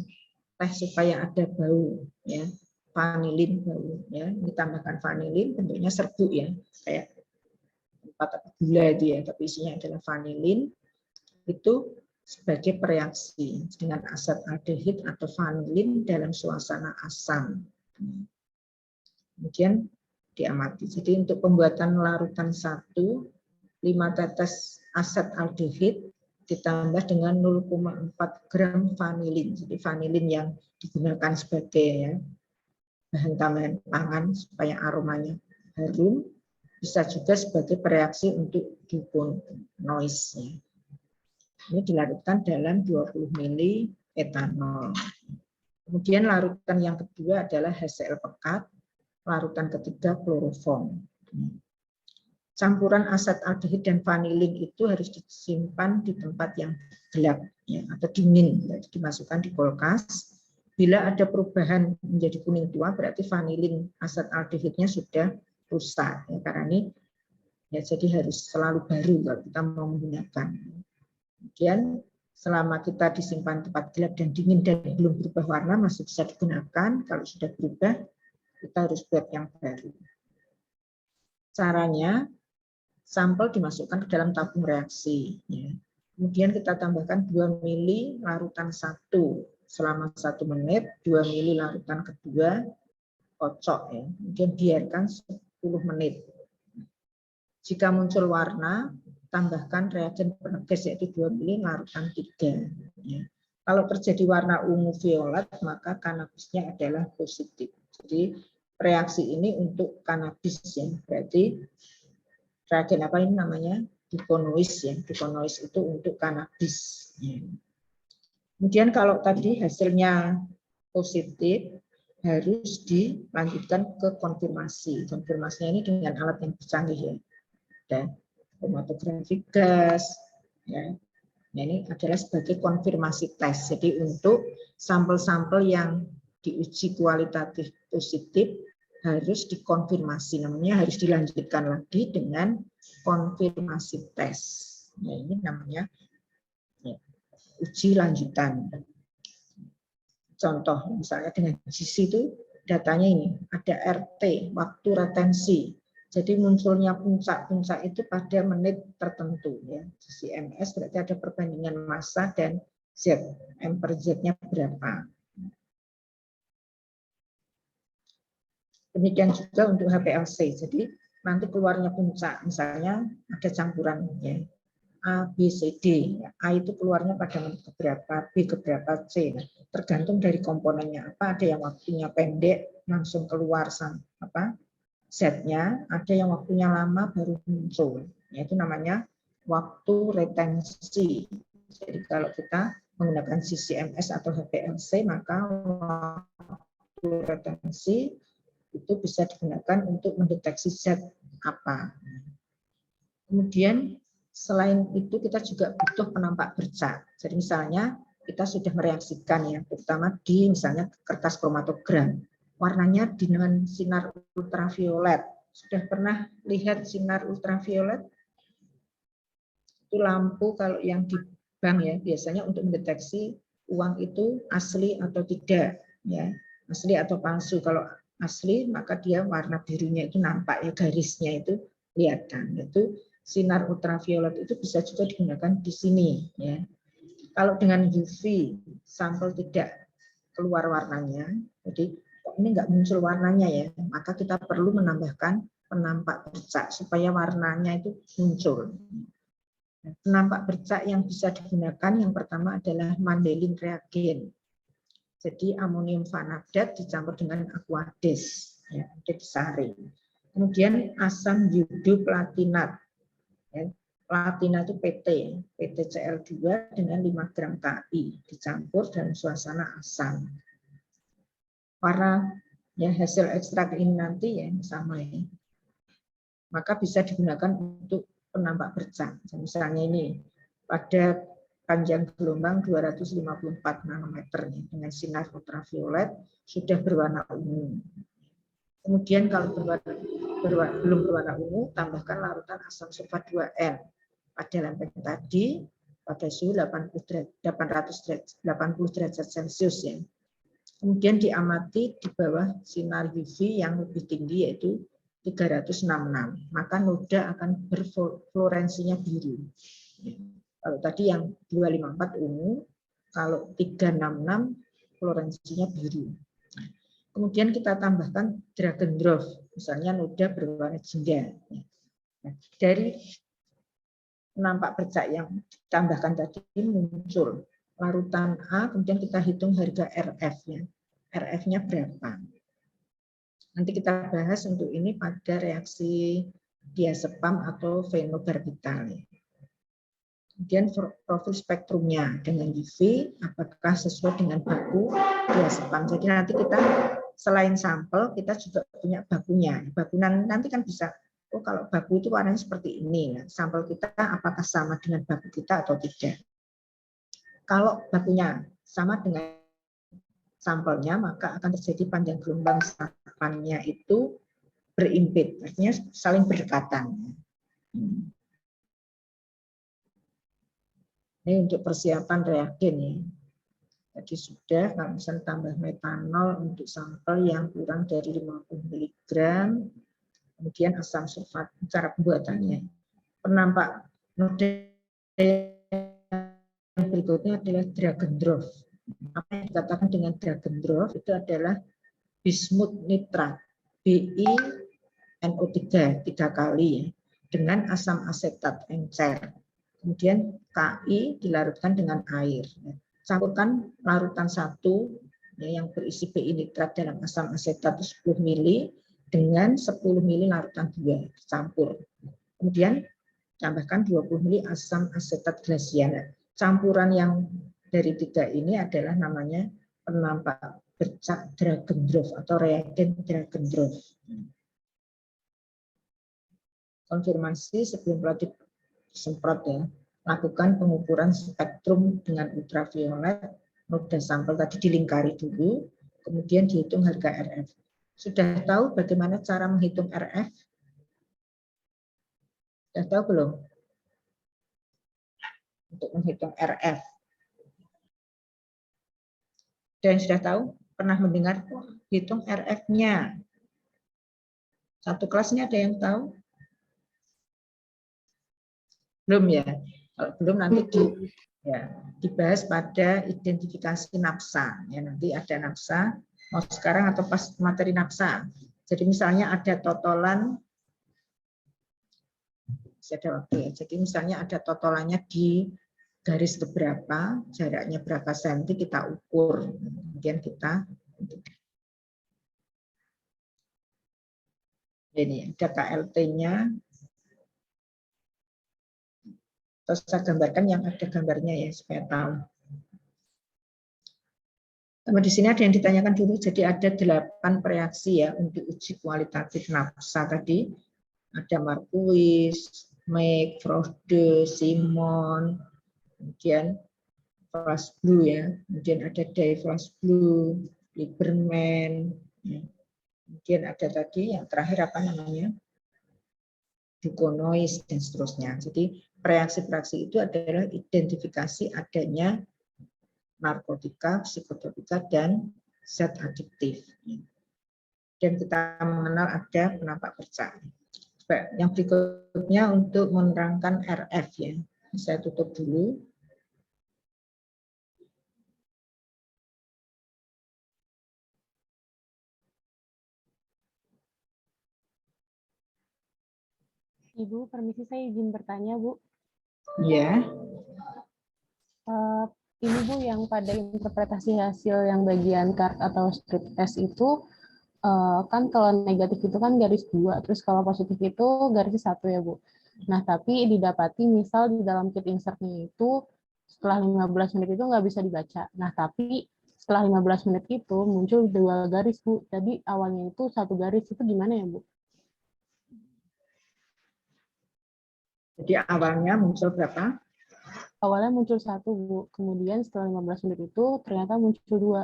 teh supaya ada bau, ya, vanilin bau, ya, ditambahkan vanilin, bentuknya serbuk ya, kayak gula itu ya, tapi isinya adalah vanilin, itu sebagai pereaksi dengan asetaldehid atau vanilin dalam suasana asam. Kemudian diamati. Jadi untuk pembuatan larutan 1, 5 tetes asetaldehid ditambah dengan 0,4 gram vanilin. Jadi vanilin yang digunakan sebagai ya, bahan tambahan pangan supaya aromanya harum, bisa juga sebagai pereaksi untuk dukun noise. Ya. Ini dilarutkan dalam 20 ml etanol. Kemudian larutan yang kedua adalah HCl pekat, larutan ketiga kloroform. Campuran asetaldehid dan vanilin itu harus disimpan di tempat yang gelap ya, atau dingin, jadi dimasukkan di kulkas. Bila ada perubahan menjadi kuning tua, berarti vanilin asetaldehidnya sudah rusak ya, karena ini ya, jadi harus selalu baru kalau kita mau menggunakan. Kemudian selama kita disimpan tempat gelap dan dingin dan belum berubah warna masih bisa digunakan. Kalau sudah berubah kita harus buat yang baru. Caranya, sampel dimasukkan ke dalam tabung reaksi. Ya. Kemudian kita tambahkan 2 mili larutan 1 selama 1 menit, 2 mili larutan kedua, kocok ya. Kemudian biarkan 10 menit. Jika muncul warna, tambahkan reagen penegas yaitu 2 mili larutan 3. Ya. Kalau terjadi warna ungu violet, maka kanabisnya adalah positif. Jadi reaksi ini untuk kanabis ya. Berarti reagen apa ini namanya? Dukonois ya. Dukonois itu untuk kanabis. Ya. Kemudian kalau tadi hasilnya positif, harus dilanjutkan ke konfirmasi. Konfirmasinya ini dengan alat yang canggih ya. Ada kromatografi gas. Ya. Nah, ini adalah sebagai konfirmasi tes. Jadi untuk sampel-sampel yang diuji kualitatif positif, harus dikonfirmasi, namanya harus dilanjutkan lagi dengan konfirmasi tes. Nah, ini namanya ya, uji lanjutan. Contoh misalnya dengan GC itu datanya ini ada RT, waktu retensi. Jadi munculnya puncak-puncak itu pada menit tertentu ya. GC MS berarti ada perbandingan massa dan Z, M per Z-nya berapa. Demikian juga untuk HPLC. Jadi nanti keluarnya puncak, misalnya ada campuran ya, A, B, C, D. A itu keluarnya pada menit keberapa, B keberapa, C. Nah, tergantung dari komponennya apa. Ada yang waktunya pendek langsung keluar apa Z-nya, ada yang waktunya lama baru muncul. Itu namanya waktu retensi. Jadi kalau kita menggunakan CCMS atau HPLC, maka waktu retensi itu bisa digunakan untuk mendeteksi zat apa. Kemudian selain itu kita juga butuh penampak bercak. Jadi misalnya kita sudah mereaksikan ya, terutama di misalnya kertas kromatogram. Warnanya dengan sinar ultraviolet. Sudah pernah lihat sinar ultraviolet? Itu lampu kalau yang di bank ya, biasanya untuk mendeteksi uang itu asli atau tidak ya, asli atau palsu. Kalau asli maka dia warna birunya itu nampak ya, garisnya itu kelihatan. Itu sinar ultraviolet itu bisa juga digunakan di sini ya. Kalau dengan UV sampel tidak keluar warnanya, jadi ini nggak muncul warnanya ya, maka kita perlu menambahkan penampak bercak supaya warnanya itu muncul. Penampak bercak yang bisa digunakan yang pertama adalah Mandelin reagen. Jadi amonium vanadat dicampur dengan aquades, ya, disaring. Kemudian asam iodoplatinat. Ya, platina itu PT, PTCl2 dengan 5 gram Ki, dicampur dalam suasana asam. Warna ya, hasil ekstrak ini nanti ya sama ya. Maka bisa digunakan untuk penampak bercak. Misalnya ini pada panjang gelombang 254 nanometer dengan sinar ultraviolet sudah berwarna ungu. Kemudian kalau belum berwarna ungu, tambahkan larutan asam sulfat 2N pada lempeng tadi pada suhu 880 derajat Celcius ya. Kemudian diamati di bawah sinar UV yang lebih tinggi yaitu 366, maka noda akan berfluorensinya biru. Kalau tadi yang 254 ungu, kalau 366 fluorensinya biru. Kemudian kita tambahkan dragon dwarf, misalnya noda berwarna jingga. Dari penampak bercak yang ditambahkan tadi muncul larutan A, kemudian kita hitung harga RF-nya. RF-nya berapa? Nanti kita bahas untuk ini pada reaksi diazepam atau fenobarbital. Kemudian profil spektrumnya dengan UV, apakah sesuai dengan baku diazepam. Jadi nanti kita selain sampel, kita juga punya bakunya. Bakunan nanti kan bisa, oh kalau baku itu warnanya seperti ini. Nah, sampel kita apakah sama dengan baku kita atau tidak. Kalau bakunya sama dengan sampelnya, maka akan terjadi panjang gelombang sapannya itu berimpit, artinya saling berdekatan. Ini untuk persiapan reagen ya. Tadi sudah, kalau misalnya tambah metanol untuk sampel yang kurang dari 50 mg, kemudian asam sulfat, cara pembuatannya. Penampak noda yang berikutnya adalah drag and drop. Apa yang dikatakan dengan drag and drop itu adalah bismut nitrat, BiNO3 3 kali ya, dengan asam asetat encer. Kemudian Ki dilarutkan dengan air. Campurkan larutan 1 ya, yang berisi Bi nitrat dalam asam asetat 10 ml dengan 10 ml larutan 2 campur. Kemudian tambahkan 20 ml asam asetat glasial. Campuran yang dari 3 ini adalah namanya penampak bercak drag and drop atau reagen drag and drop. Konfirmasi sebelum pelatih semprot ya. Lakukan pengukuran spektrum dengan ultraviolet, noda sampel tadi dilingkari dulu, kemudian dihitung harga RF. Sudah tahu bagaimana cara menghitung RF? Sudah tahu belum? Untuk menghitung RF. Dan sudah tahu? Pernah mendengar hitung RF-nya? Satu kelas ini ada yang tahu? Belum ya? Kalau belum nanti dibahas pada identifikasi nafsa. Ya, nanti ada nafsa, mau sekarang atau pas materi nafsa. Jadi misalnya ada totolan, jadi misalnya ada totolannya di garis keberapa, jaraknya berapa senti kita ukur. Kemudian kita ini ada KLT-nya. Terus saya gambarkan yang ada gambarnya ya supaya tahu. Sama di sini ada yang ditanyakan dulu. Jadi ada 8 reaksi ya untuk uji kualitatif nafsa tadi. Ada Marquis, Meek, Frode, Simon, kemudian Flash Blue ya. Kemudian ada Day Flash Blue, Lieberman. Ya. Kemudian ada tadi yang terakhir apa namanya? Dukonois dan seterusnya. Jadi reaksi-reaksi itu adalah identifikasi adanya narkotika, psikotropika, dan zat adiktif. Dan kita mengenal ada penampak bercak. Yang berikutnya untuk menerangkan RF ya. Saya tutup dulu. Ibu, permisi saya izin bertanya, Bu. Ya. Ini Bu, yang pada interpretasi hasil yang bagian card atau strip test itu, kan kalau negatif itu kan garis 2, terus kalau positif itu garis 1 ya Bu. Nah, tapi didapati misal di dalam kit insertnya itu setelah 15 menit itu nggak bisa dibaca. Nah, tapi setelah 15 menit itu muncul 2 garis Bu. Jadi awalnya itu 1 garis, itu gimana ya Bu? Jadi awalnya muncul berapa? Awalnya muncul 1 Bu. Kemudian setelah 15 menit itu ternyata muncul 2.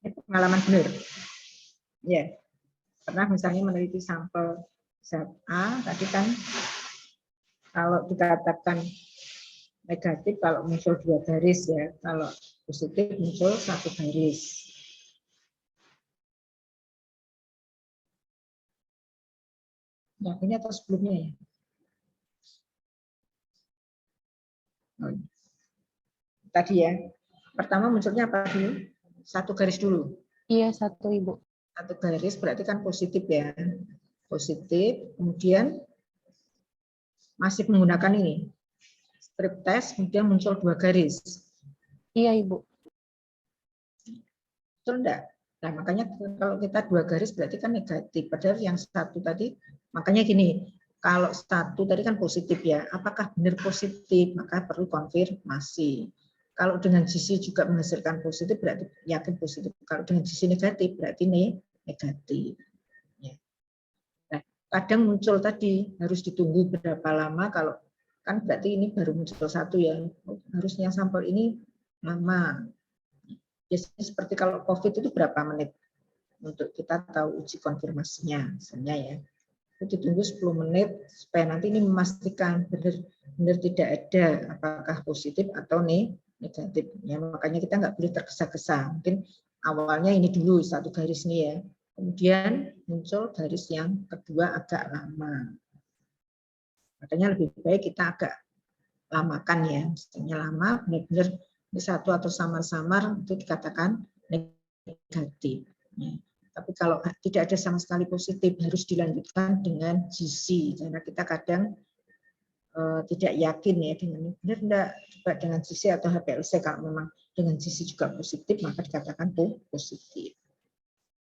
Itu pengalaman benar. Ya. Pernah misalnya meneliti sampel zat A, tadi kan kalau dikatakan negatif kalau muncul 2 garis ya, kalau positif muncul 1 garis. Nah, ini atau sebelumnya ya? Tadi ya, pertama munculnya apa dulu? 1 garis dulu. Iya, 1 Ibu. 1 garis berarti kan positif ya. Positif, kemudian masih menggunakan ini. Strip test, kemudian muncul 2 garis. Iya, Ibu. Betul enggak? Nah, makanya kalau kita 2 garis berarti kan negatif. Padahal yang 1 tadi, makanya gini, Kalau satu tadi kan positif ya, apakah benar positif, maka perlu konfirmasi. Kalau dengan GC juga menghasilkan positif, berarti yakin positif. Kalau dengan GC negatif, berarti negatif. Ya. Nah, kadang muncul tadi, harus ditunggu berapa lama, kalau kan berarti ini baru muncul satu ya, harusnya sampel ini lama. Biasanya seperti kalau COVID itu berapa menit untuk kita tahu uji konfirmasinya, misalnya ya. Itu ditunggu 10 menit supaya nanti ini memastikan benar tidak ada apakah positif atau negatif. Ya, makanya kita nggak boleh tergesa-gesa. Mungkin awalnya ini dulu satu garis nih ya. Kemudian muncul garis yang kedua agak lama. Makanya lebih baik kita agak lamakan ya. Misalnya lama, benar-benar satu atau samar-samar itu dikatakan negatif. Ya. Tapi kalau tidak ada sama sekali positif, harus dilanjutkan dengan GC. Karena kita kadang tidak yakin ya dengan benar enggak, coba dengan GC atau HPLC. Kalau memang dengan GC juga positif, maka dikatakan positif.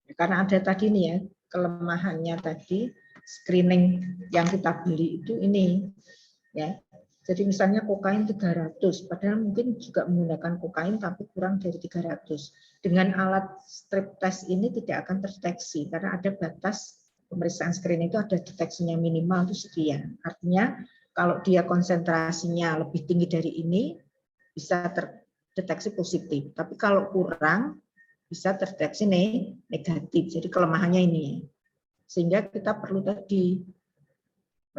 Ya, karena ada tadi nih ya, kelemahannya tadi, screening yang kita beli itu ini. Ya. Jadi misalnya kokain 300, padahal mungkin juga menggunakan kokain tapi kurang dari 300. Dengan alat strip test ini tidak akan terdeteksi karena ada batas pemeriksaan screening itu ada deteksinya minimal itu sekian. Artinya kalau dia konsentrasinya lebih tinggi dari ini bisa terdeteksi positif. Tapi kalau kurang bisa terdeteksi negatif. Jadi kelemahannya ini. Sehingga kita perlu tadi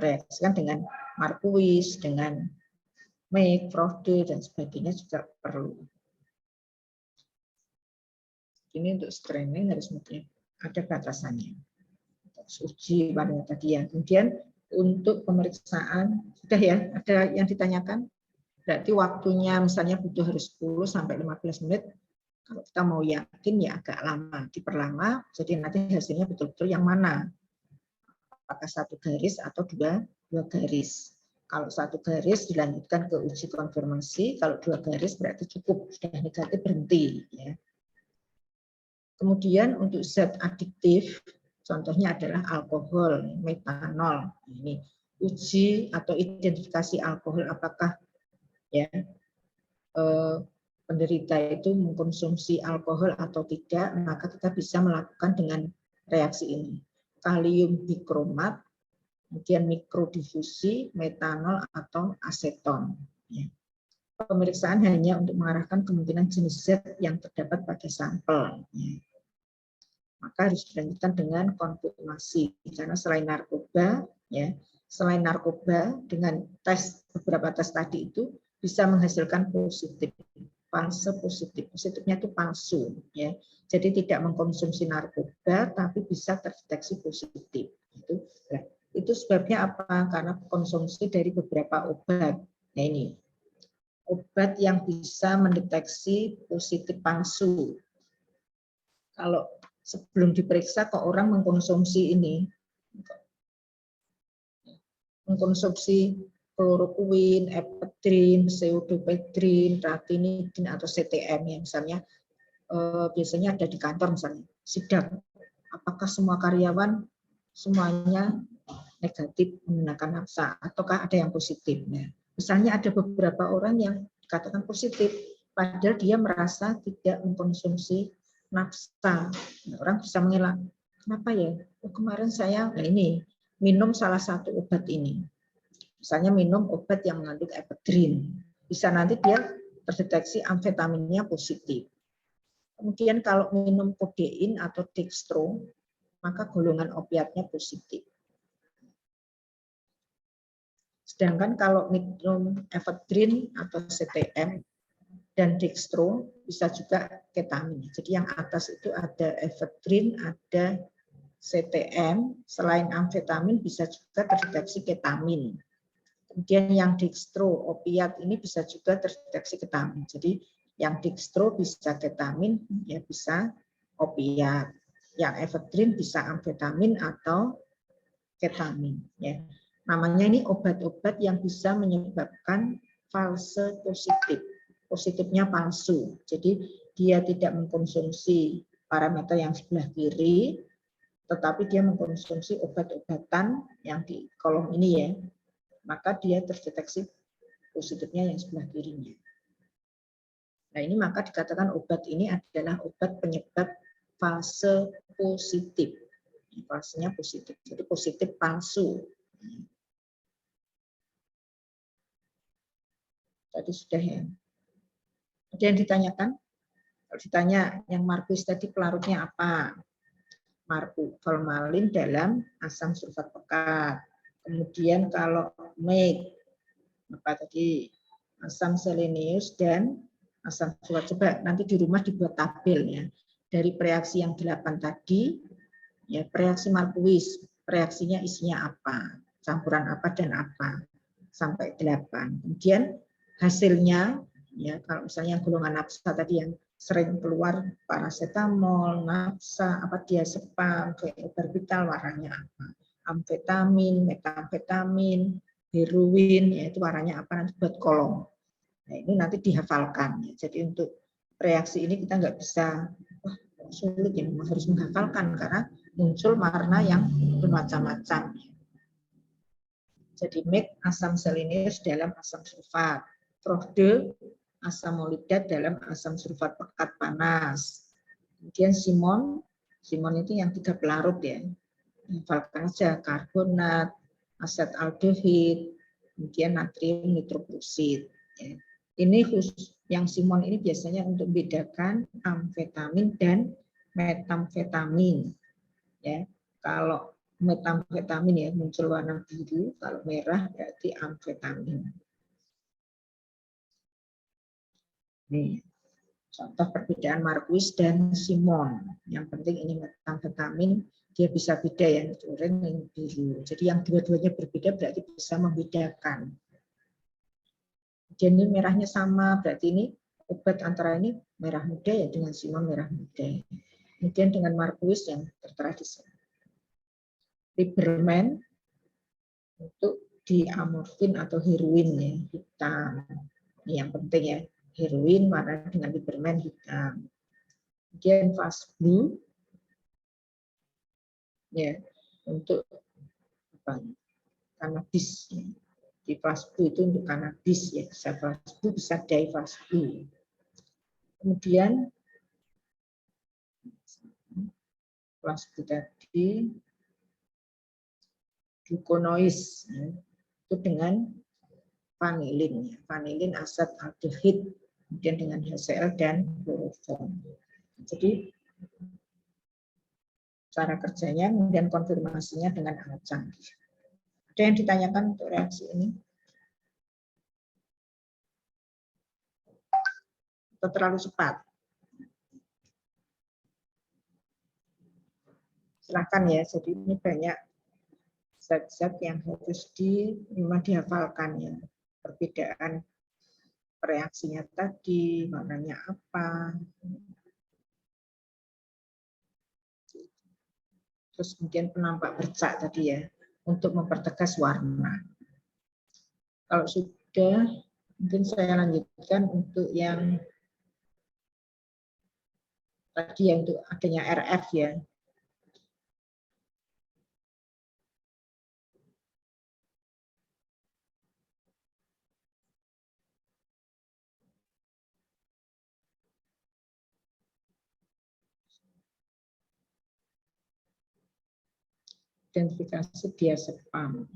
mereaksikan dengan Marquis, dengan Make, Frode, dan sebagainya juga perlu. Ini untuk screening harus ada batasannya. Uji pada tadi ya. Kemudian untuk pemeriksaan, sudah ya, ada yang ditanyakan? Berarti waktunya misalnya butuh harus 10 sampai 15 menit. Kalau kita mau yakin ya agak lama, diperlama, jadi nanti hasilnya betul-betul yang mana. Apakah satu garis atau dua garis. Kalau satu garis dilanjutkan ke uji konfirmasi, kalau dua garis berarti cukup, sudah negatif berhenti. Ya. Kemudian untuk zat adiktif, contohnya adalah alkohol, metanol. Ini uji atau identifikasi alkohol, apakah ya penderita itu mengkonsumsi alkohol atau tidak, maka kita bisa melakukan dengan reaksi ini. Kalium dikromat, kemudian mikrodifusi, metanol atau aseton. Pemeriksaan hanya untuk mengarahkan kemungkinan jenis zat yang terdapat pada sampel. Maka harus dilanjutkan dengan konfirmasi. Karena selain narkoba, dengan tes beberapa tes tadi itu bisa menghasilkan positif, false positif. Positifnya itu palsu, ya. Jadi tidak mengkonsumsi narkoba, tapi bisa terdeteksi positif. Itu sebabnya apa? Karena konsumsi dari beberapa obat. Nah ini, obat yang bisa mendeteksi positif palsu. Kalau sebelum diperiksa kok orang mengkonsumsi ini, mengkonsumsi kloroquine, ephedrine, pseudoephedrine, ratinidin atau CTM ya misalnya, biasanya ada di kantor misalnya, sidak. Apakah semua karyawan semuanya negatif menggunakan nafsa ataukah ada yang positif? Nah, misalnya ada beberapa orang yang dikatakan positif, padahal dia merasa tidak mengkonsumsi nafsa. Nah, orang bisa mengelak, kenapa ya? Oh, kemarin saya ini minum salah satu obat ini. Misalnya minum obat yang mengandung ephedrine. Bisa nanti dia terdeteksi amfetaminnya positif. Kemudian kalau minum kodein atau dextro, maka golongan opiatnya positif. Sedangkan kalau minum ephedrine atau CTM dan dextro bisa juga ketamin. Jadi yang atas itu ada ephedrine, ada CTM, selain amfetamin bisa juga terdeteksi ketamin. Kemudian yang dextro, opiat ini bisa juga terdeteksi ketamin. Jadi yang dextro bisa ketamin, ya bisa opiat. Yang ephedrine bisa amfetamin atau ketamin. Ya. Namanya ini obat-obat yang bisa menyebabkan false positif. Positifnya palsu. Jadi dia tidak mengkonsumsi parameter yang sebelah kiri, tetapi dia mengkonsumsi obat-obatan yang di kolom ini ya, maka dia terdeteksi positifnya yang sebelah kirinya. Nah ini maka dikatakan obat ini adalah obat penyebab fase positif. Fasenya positif, jadi positif palsu. Tadi sudah ya. Ada yang ditanyakan? Kalau ditanya yang markuis tadi pelarutnya apa? Formalin dalam asam sulfat pekat. Kemudian kalau make apa tadi asam selenius dan asam sulfat. Coba nanti di rumah dibuat tabel ya. Dari reaksi yang 8 tadi, ya reaksi markuis, reaksinya isinya apa, campuran apa dan apa sampai 8. Kemudian hasilnya ya kalau misalnya golongan nafsa tadi yang sering keluar paracetamol, nafsa, apa diazepam, fenobarbital warnanya apa, amfetamin, metamfetamin, heroin, yaitu warnanya apa nanti buat kolom. Nah ini nanti dihafalkan. Ya. Jadi untuk reaksi ini kita nggak bisa, wah sulit ya, harus menghafalkan karena muncul warna yang bermacam-macam. Jadi make asam selenius dalam asam sulfat, prode asam molidat dalam asam sulfat pekat panas. Kemudian simon itu yang 3 pelarut ya. Hafalkan saja karbonat, asetaldehid, kemudian natrium nitroproksid. Ya. Ini khusus yang simon ini biasanya untuk membedakan amfetamin dan metamfetamin. Ya, kalau metamfetamin ya muncul warna biru, kalau merah berarti amfetamin. Nih, contoh perbedaan markuis dan simon. Yang penting ini metamfetamin dia bisa beda ya, oranye biru. Jadi yang dua-duanya berbeda berarti bisa membedakan. Jadi merahnya sama, berarti ini obat antara ini merah muda ya dengan simon merah muda. Kemudian dengan markuis yang tertera di sini. Liberman untuk diamorfin atau heroin ya, hitam. Ini yang penting ya, heroin warna dengan Liberman hitam. Kemudian fast blue ya untuk apa? Cannabis. Di fast blue itu untuk cannabis ya, bisa fast blue bisa die fast blue. Kemudian fast blue tadi gluconois ya, itu dengan vanilin, vanilin asetaldehid, kemudian dengan HCl dan kloroform. Jadi cara kerjanya kemudian konfirmasinya dengan alat canggih. Ada yang ditanyakan untuk reaksi ini? Atau terlalu cepat? Silakan ya. Jadi ini banyak zat-zat yang harus memang dihafalkan ya. Perbedaan reaksinya tadi, warnanya apa. Terus kemudian penampak bercak tadi ya, untuk mempertegas warna. Kalau sudah, mungkin saya lanjutkan untuk yang tadi ya, untuk adanya RF ya. Identifikasi diazepam.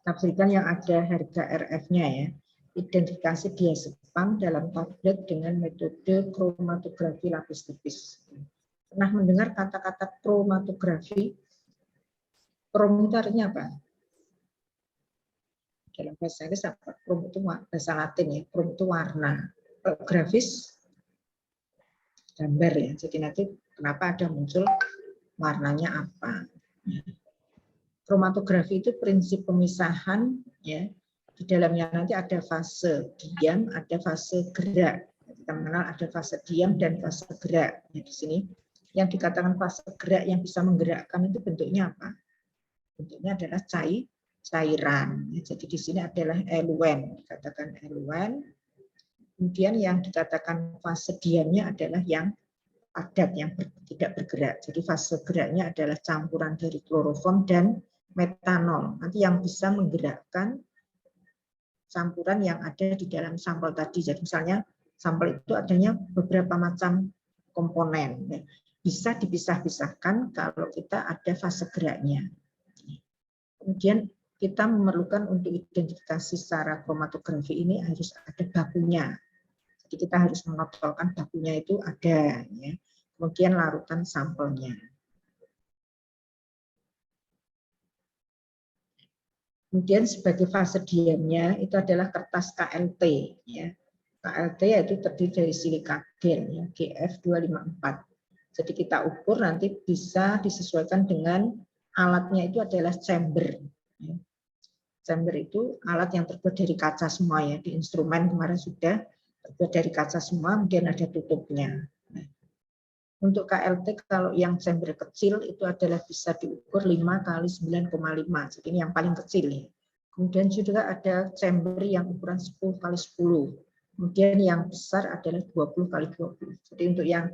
Tafsirkan yang ada harga RF-nya ya. Identifikasi diazepam dalam tablet dengan metode kromatografi lapis tipis. Pernah mendengar kata-kata kromatografi? Krom itu artinya apa? Dalam bahasa Inggris apa? Krom itu bahasa Latin ya. Krom itu warna. Grafis gambar ya. Jadi nanti kenapa ada muncul warnanya apa? Kromatografi itu prinsip pemisahan ya. Di dalamnya nanti ada fase diam, ada fase gerak. Kita mengenal ada fase diam dan fase gerak. Ya, di sini yang dikatakan fase gerak yang bisa menggerakkan itu bentuknya apa? Bentuknya adalah cairan. Ya, jadi di sini adalah eluen, dikatakan eluen. Kemudian yang dikatakan fase diamnya adalah yang padat, yang tidak bergerak. Jadi fase geraknya adalah campuran dari kloroform dan metanol. Nanti yang bisa menggerakkan campuran yang ada di dalam sampel tadi. Jadi misalnya sampel itu adanya beberapa macam komponen. Bisa dipisah-pisahkan kalau kita ada fase geraknya. Kemudian kita memerlukan untuk identifikasi secara kromatografi ini harus ada bakunya. Jadi kita harus menotolkan bakunya itu ada. Ya. Kemudian larutan sampelnya. Kemudian sebagai fase diamnya itu adalah kertas KLT. Ya. KLT yaitu terdiri dari silika gel, ya, GF254. Jadi kita ukur nanti bisa disesuaikan dengan alatnya itu adalah chamber. Ya. Chamber itu alat yang terbuat dari kaca semua ya. Di instrumen kemarin sudah terbuat dari kaca semua, kemudian ada tutupnya. Nah, untuk KLT kalau yang chamber kecil itu adalah bisa diukur 5 kali 9,5. Jadi ini yang paling kecil ya. Kemudian juga ada chamber yang ukuran 10 kali 10. Kemudian yang besar adalah 20 kali 20. Jadi untuk yang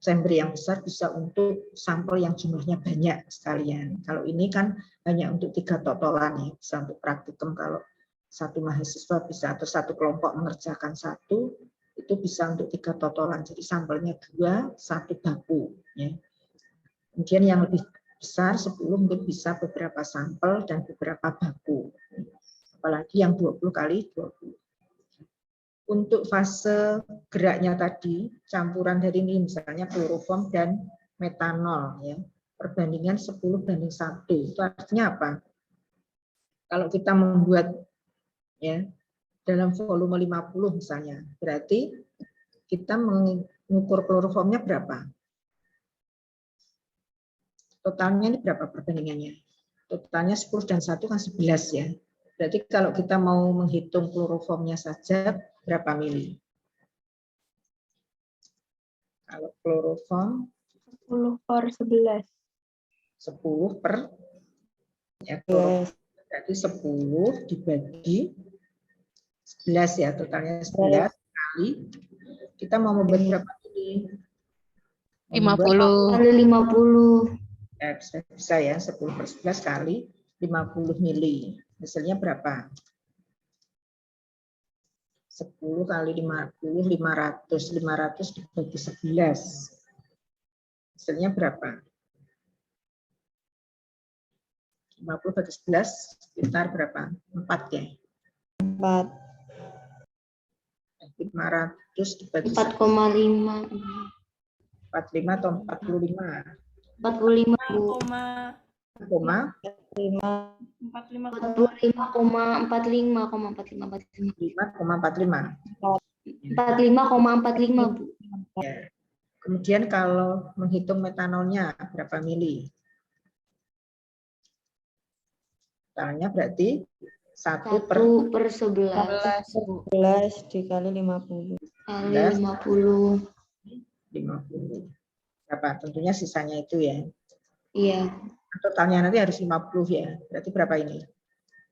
chamber yang besar bisa untuk sampel yang jumlahnya banyak sekalian. Kalau ini kan hanya untuk 3 totolan ya, bisa untuk praktikum kalau satu mahasiswa bisa atau satu kelompok mengerjakan satu, itu bisa untuk 3 totolan. Jadi sampelnya 2, 1 baku. Ya. Kemudian yang lebih besar 10 mungkin bisa beberapa sampel dan beberapa baku. Apalagi yang 20 kali 20. Untuk fase geraknya tadi, campuran dari ini misalnya kloroform dan metanol. Ya. Perbandingan 10:1. Itu artinya apa? Kalau kita membuat ya dalam volume 50 misalnya, berarti kita mengukur kloroformnya berapa? Totalnya ini berapa perbandingannya? Totalnya 10 dan 1 kan 11 ya. Berarti kalau kita mau menghitung kloroformnya saja berapa mili? Kalau kloroform 10/11. 10 per ya, berarti 10 dibagi 11 ya, totalnya 11 kali. Kita mau membuat berapa mili? 50. Kali 50. Bisa ya, 10 per 11 kali 50 mili. Hasilnya berapa? 10 kali 50, 500. 500 dibagi 11. Hasilnya berapa? 50 bagi 11 sekitar berapa? 4 ya? 4. 500 dibagi 4,5. 45 atau 45? 45, Bu. 5,45. 45,45, Bu. Ya. Kemudian kalau menghitung metanolnya berapa mili? Totalnya berarti 1 per 1/11. 11 dikali 50. Kali 50. 50. Berapa? Tentunya sisanya itu ya. Iya. Totalnya nanti harus 50 ya. Berarti berapa ini?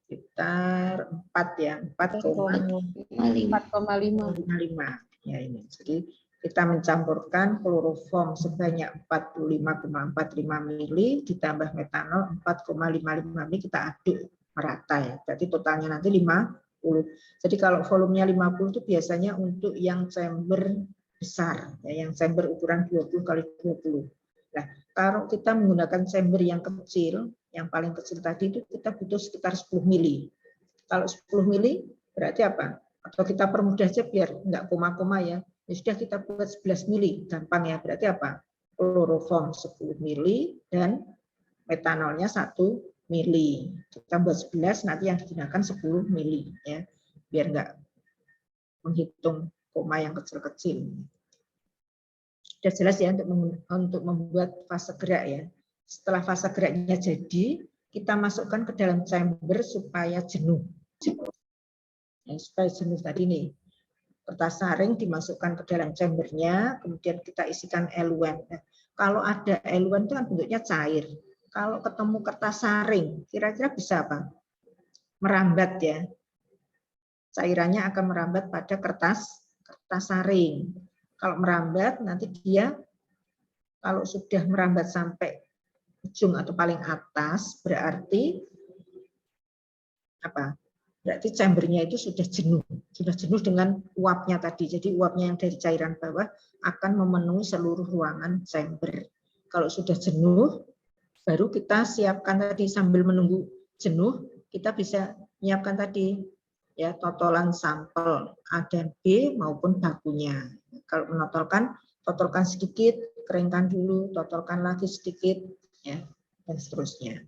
Sekitar 4 ya. 4,55 ya ini. Jadi kita mencampurkan kloroform sebanyak 45,45 mili ditambah metanol 4,55 mili, kita aduk merata ya. Berarti totalnya nanti 50. Jadi kalau volumenya 50 itu biasanya untuk yang chamber besar, ya, yang chamber ukuran 20 kali 20. Nah, kalau kita menggunakan chamber yang kecil, yang paling kecil tadi itu kita butuh sekitar 10 mili. Kalau 10 mili berarti apa? Atau kita permudah aja biar nggak koma-koma ya. Ya sudah kita buat 11 mili, gampang ya. Berarti apa? Kloroform 10 mili dan metanolnya 1 mili. Kita buat 11, nanti yang digunakan 10 mili ya. Biar nggak menghitung koma yang kecil-kecil. Sudah jelas ya untuk membuat fase gerak ya. Setelah fase geraknya jadi, kita masukkan ke dalam chamber supaya jenuh. Ya, supaya jenuh tadi nih. Kertas saring dimasukkan ke dalam chambernya, kemudian kita isikan eluen. Nah, kalau ada eluen itu kan bentuknya cair. Kalau ketemu kertas saring, kira-kira bisa apa? Merambat ya. Cairannya akan merambat pada kertas saring. Kalau merambat, nanti dia kalau sudah merambat sampai ujung atau paling atas, berarti apa? Berarti chambernya itu sudah jenuh dengan uapnya tadi. Jadi uapnya yang dari cairan bawah akan memenuhi seluruh ruangan chamber. Kalau sudah jenuh, baru kita siapkan tadi sambil menunggu jenuh, kita bisa menyiapkan tadi ya totolan sampel A dan B maupun bakunya. Kalau menotolkan, totolkan sedikit, keringkan dulu, totolkan lagi sedikit, ya dan seterusnya.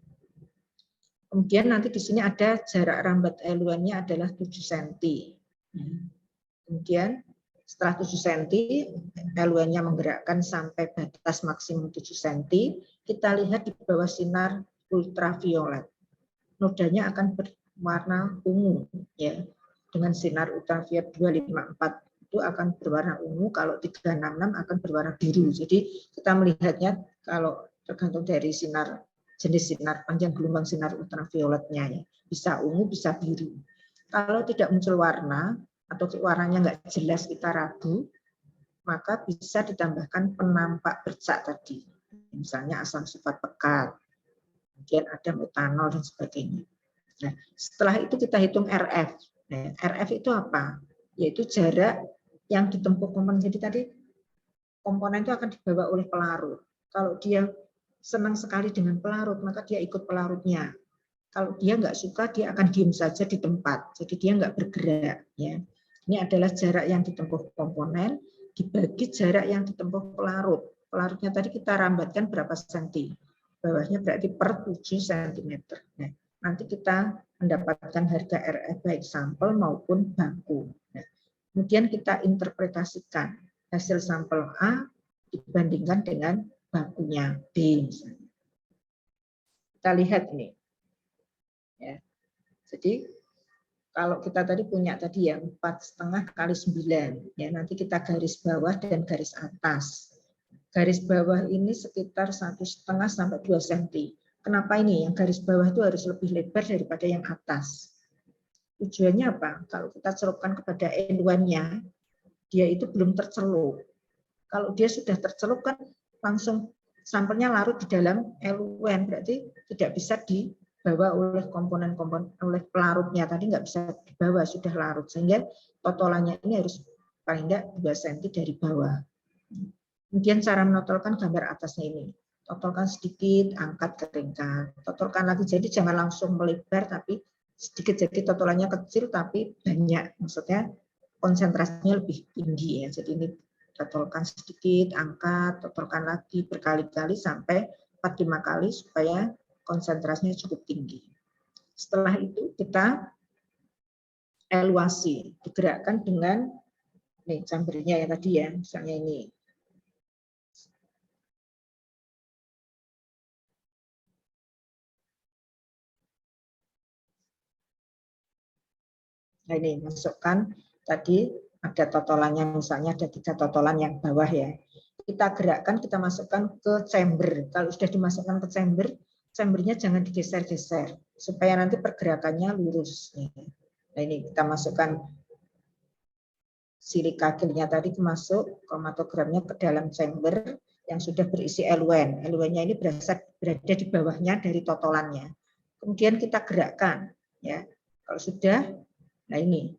Kemudian nanti di sini ada jarak rambat eluennya adalah 7 cm. Kemudian setelah 7 cm, eluennya menggerakkan sampai batas maksimum 7 cm. Kita lihat di bawah sinar ultraviolet. Nodanya akan berwarna ungu, ya. Dengan sinar ultraviolet 254 itu akan berwarna ungu, kalau 366 akan berwarna biru. Jadi kita melihatnya kalau tergantung dari sinar, jenis sinar, panjang gelombang sinar ultravioletnya ya. Bisa ungu, bisa biru. Kalau tidak muncul warna atau warnanya nggak jelas kita ragu, maka bisa ditambahkan penampak bercak tadi. Misalnya asam sulfat pekat, kemudian ada metanol dan sebagainya. Nah, setelah itu kita hitung RF. Nah, RF itu apa? Yaitu jarak yang ditempuh komponen. Jadi tadi komponen itu akan dibawa oleh pelarut. Kalau dia senang sekali dengan pelarut, maka dia ikut pelarutnya. Kalau dia nggak suka, dia akan diam saja di tempat. Jadi dia nggak bergerak. Ya. Ini adalah jarak yang ditempuh komponen dibagi jarak yang ditempuh pelarut. Pelarutnya tadi kita rambatkan berapa senti. Bawahnya berarti per 7 cm. Nah, nanti kita mendapatkan harga RF baik sampel maupun baku. Nah, kemudian kita interpretasikan hasil sampel A dibandingkan dengan bakunya B. Misalnya. Kita lihat ini. Ya. Jadi kalau kita tadi punya tadi ya 4,5 kali 9, ya nanti kita garis bawah dan garis atas. Garis bawah ini sekitar 1,5 sampai 2 cm. Kenapa ini? Yang garis bawah itu harus lebih lebar daripada yang atas. Tujuannya apa? Kalau kita celupkan kepada eluennya, dia itu belum tercelup. Kalau dia sudah tercelup kan langsung sampelnya larut di dalam eluen, berarti tidak bisa dibawa oleh komponen-komponen, oleh pelarutnya tadi nggak bisa dibawa, sudah larut. Sehingga totolannya ini harus paling tidak 2 cm dari bawah. Kemudian cara menotolkan gambar atasnya ini. Totolkan sedikit, angkat, keringkan. Totolkan lagi, jadi jangan langsung melebar, tapi sedikit, jadi totolannya kecil tapi banyak. Maksudnya konsentrasinya lebih tinggi ya. Jadi ini totolkan sedikit, angkat, totolkan lagi berkali-kali sampai 4-5 kali supaya konsentrasinya cukup tinggi. Setelah itu kita eluasi, digerakkan dengan nih chambernya ya tadi ya, misalnya ini. Nah ini masukkan tadi ada totolannya, misalnya ada 3 totolan yang bawah ya. Kita gerakkan, kita masukkan ke chamber. Kalau sudah dimasukkan ke chamber, chambernya jangan digeser-geser supaya nanti pergerakannya lurus. Nah ini kita masukkan silika gelnya tadi masuk kromatogramnya ke dalam chamber yang sudah berisi eluen. Eluennya ini berada di bawahnya dari totolannya. Kemudian kita gerakkan ya. Kalau sudah, nah ini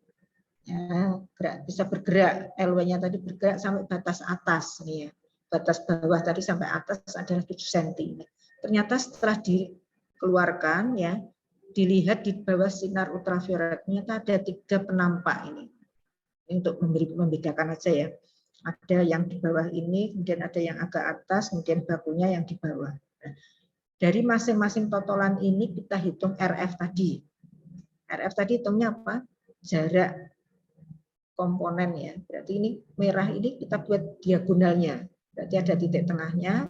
Ya, bisa bergerak, LW-nya tadi bergerak sampai batas atas nih ya. Batas bawah tadi sampai atas adalah 7 cm. Ternyata setelah dikeluarkan ya, dilihat di bawah sinar ultraviolet, ternyata ada 3 penampak ini. Untuk membedakan aja ya. Ada yang di bawah ini, kemudian ada yang agak atas, kemudian bakunya yang di bawah. Nah, dari masing-masing totolan ini kita hitung RF tadi. RF tadi hitungnya apa? Jarak komponen ya. Berarti ini merah ini kita buat diagonalnya. Berarti ada titik tengahnya,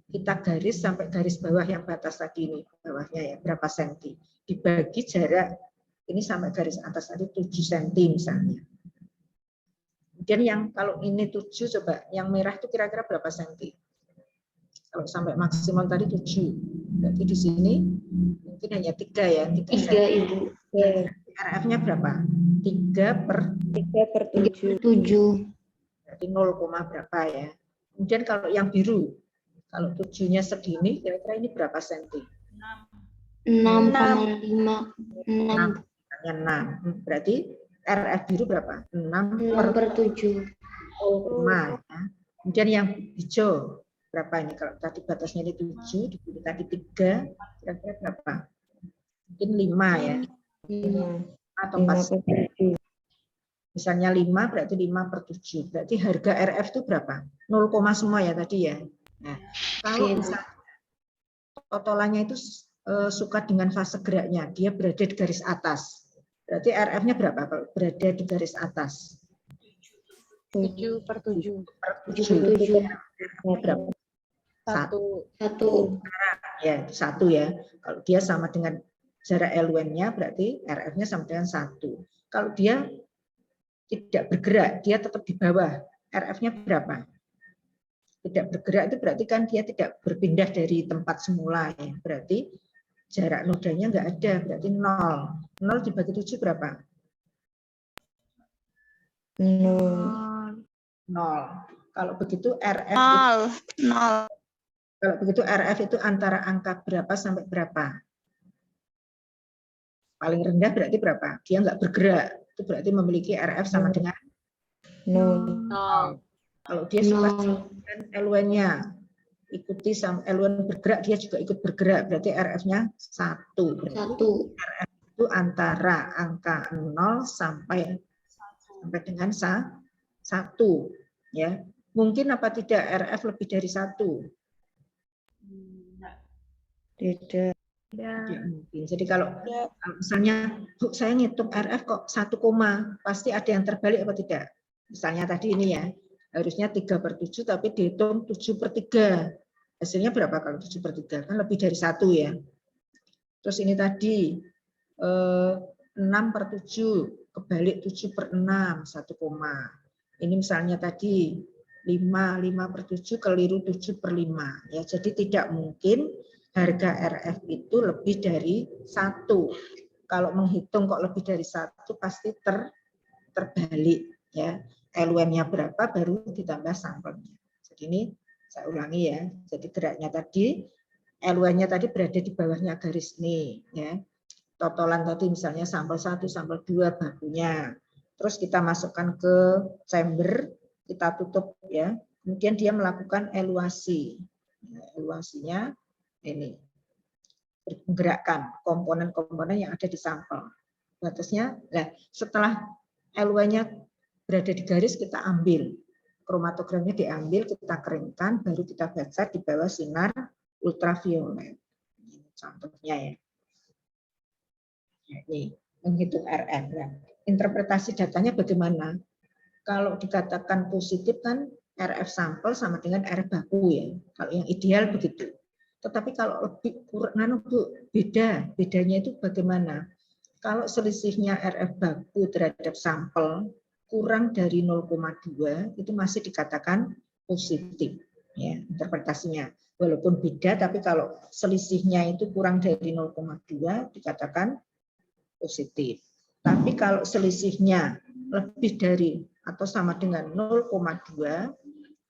kita garis sampai garis bawah yang batas tadi ini, bawahnya ya, berapa senti. Dibagi jarak ini sampai garis atas tadi 7 cm misalnya. Kemudian yang kalau ini 7, coba yang merah itu kira-kira berapa senti? Kalau sampai maksimum tadi 7. Berarti di sini mungkin hanya 3 ya. 3 Ibu. RF-nya berapa? 3/7. 7. Berarti 0, berapa ya. Kemudian kalau yang biru, kalau 7-nya segini, kira-kira ini berapa senti? 6,5. 6. 6. Berarti RF biru berapa? 6/7. Ya. Kemudian yang hijau berapa ini? Kalau tadi batasnya ini 7, dipilih tadi 3, kira-kira berapa? Mungkin 5 ya. 5. Atau 4. Misalnya 5 berarti 5/7. Berarti harga RF itu berapa? 0, semua ya tadi ya. Nah, kalau misalnya totolannya itu suka dengan fase geraknya, dia berada di garis atas. Berarti RF-nya berapa kalau berada di garis atas? 7/7. 7/7. Berapa? 1. 1. Ya, 1 ya. Kalau dia sama dengan jarak LW-nya berarti RF-nya sama dengan 1. Kalau dia tidak bergerak, dia tetap di bawah, RF-nya berapa? Tidak bergerak itu berarti kan dia tidak berpindah dari tempat semula ya. Berarti jarak nodanya nggak ada, berarti 0. 0 dibagi 7 berapa? 0. 0. Kalau begitu RF 0. Kalau begitu RF itu antara angka berapa sampai berapa? Paling rendah berarti berapa? Dia nggak bergerak. Itu berarti memiliki RF sama dengan 0. 0. Kalau dia suka 0. dengan LW-nya, ikuti sama LW bergerak, dia juga ikut bergerak. Berarti RF-nya 1. Berarti 1. RF itu antara angka 0 sampai dengan 1. Ya. Mungkin apa tidak RF lebih dari 1? Tidak. Tidak mungkin. Jadi kalau misalnya, Bu, saya ngitung RF kok 1, pasti ada yang terbalik apa tidak? Misalnya tadi ini ya, harusnya 3/7 tapi dihitung 7/3. Hasilnya berapa kalau 7/3? Kan lebih dari 1 ya. Terus ini tadi 6/7, kebalik 7/6, 1, ini misalnya tadi 5/7 keliru 7/5. Ya, jadi tidak mungkin harga RF itu lebih dari 1. Kalau menghitung kok lebih dari 1 pasti terbalik ya. LW-nya berapa baru ditambah sampelnya. Jadi ini saya ulangi ya. Jadi geraknya tadi, LW-nya tadi berada di bawahnya garis ini ya. Totolan tadi misalnya sampel 1, sampel 2 bakunya. Terus kita masukkan ke chamber, kita tutup ya. Kemudian dia melakukan eluasi. Eluasinya ini menggerakkan komponen-komponen yang ada di sampel. Batasnya, nah, setelah LW-nya berada di garis kita ambil, kromatogramnya diambil, kita keringkan, baru kita baca di bawah sinar ultraviolet. Contohnya ya. Ini menghitung RF. Nah, interpretasi datanya bagaimana? Kalau dikatakan positif kan RF sampel sama dengan RF baku ya. Kalau yang ideal begitu. Tetapi kalau lebih kurang, bedanya itu bagaimana? Kalau selisihnya RF baku terhadap sampel kurang dari 0,2 itu masih dikatakan positif ya interpretasinya. Walaupun beda tapi kalau selisihnya itu kurang dari 0,2 dikatakan positif. Tapi kalau selisihnya lebih dari atau sama dengan 0,2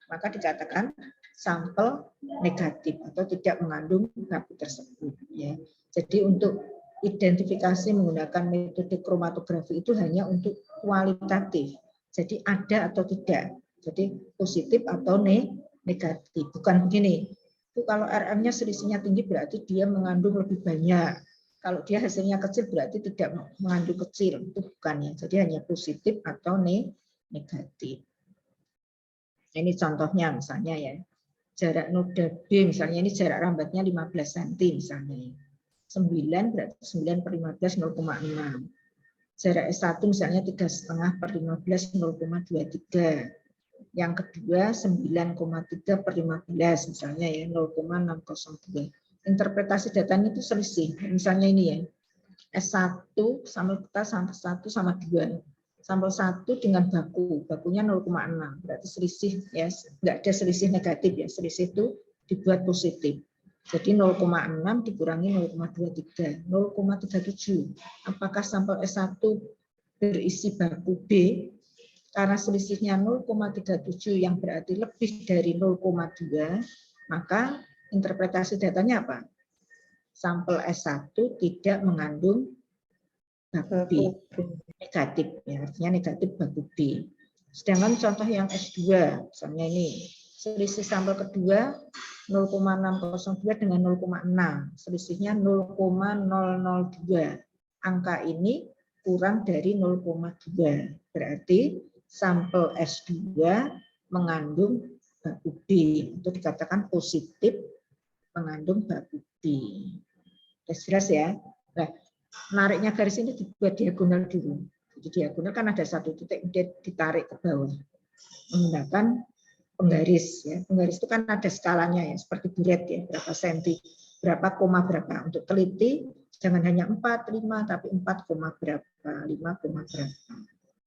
maka dikatakan sampel negatif atau tidak mengandung baku tersebut ya. Jadi untuk identifikasi menggunakan metode kromatografi itu hanya untuk kualitatif. Jadi ada atau tidak. Jadi positif atau negatif. Bukan begini. Itu kalau RM-nya selisihnya tinggi berarti dia mengandung lebih banyak. Kalau dia hasilnya kecil berarti tidak mengandung kecil. Itu bukan ya. Jadi hanya positif atau negatif. Ini contohnya misalnya ya. Jarak noda B misalnya ini jarak rambatnya 15 cm misalnya. 9 berarti 9 per 15 0,6. Jarak S1 misalnya 3,5 per 15 0,23. Yang kedua 9,3 per 15 misalnya ya 0,602. Interpretasi datanya itu selisih. Misalnya ini ya. S1 sampel kita sampel 1 sama 2. Sampel 1 dengan bakunya 0,6. Berarti selisih ya, enggak ada selisih negatif ya. Selisih itu dibuat positif. Jadi 0,6 dikurangi 0,23, 0,37. Apakah sampel S1 berisi baku B? Karena selisihnya 0,37 yang berarti lebih dari 0,2, maka interpretasi datanya apa? Sampel S1 tidak mengandung baku B. Negatif, ya, artinya negatif baku B. Sedangkan contoh yang S2, misalnya ini, selisih sampel kedua 0,602 dengan 0,6, selisihnya 0,002. Angka ini kurang dari 0,2, berarti sampel S2 mengandung baku B, itu dikatakan positif mengandung baku B. Jelas ya? Nah, nariknya garis ini dibuat diagonal dulu. Jadi diagonal kan ada satu titik, dia ditarik ke bawah menggunakan penggaris. Ya. Penggaris itu kan ada skalanya ya, seperti buret ya, berapa senti, berapa koma berapa. Untuk teliti jangan hanya 4, 5, tapi 4, berapa, 5, berapa.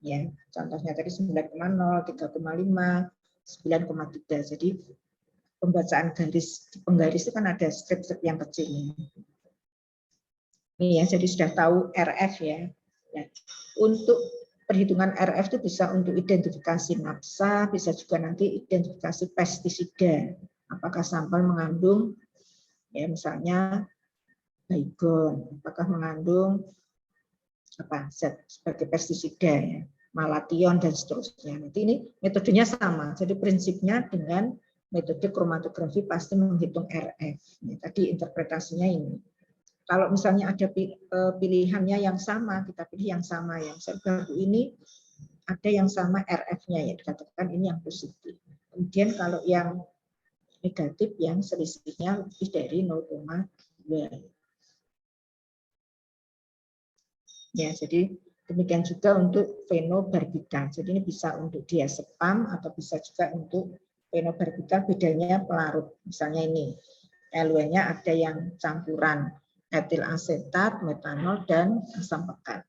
Ya, contohnya tadi 9,0, 3,5, 9,3. Jadi pembacaan garis di penggaris itu kan ada strip-strip yang kecil. Ini ya, jadi sudah tahu RF ya. Nah, untuk perhitungan RF itu bisa untuk identifikasi napsa, bisa juga nanti identifikasi pestisida. Apakah sampel mengandung ya misalnya baygon, apakah mengandung apa zat sebagai pestisida ya, malation dan seterusnya. Nanti ini metodenya sama. Jadi prinsipnya dengan metode kromatografi pasti menghitung RF. Ya, tadi interpretasinya ini. Kalau misalnya ada pilihannya yang sama, kita pilih yang sama ya. Misalnya baku ini ada yang sama RF-nya ya, dikatakan ini yang positif. Kemudian kalau yang negatif yang selisihnya lebih dari 0,2. Ya, jadi demikian juga untuk fenobarbital. Jadi ini bisa untuk diazepam atau bisa juga untuk fenobarbital, bedanya pelarut. Misalnya ini, LW-nya ada yang campuran etil asetat, metanol, dan asam pekat.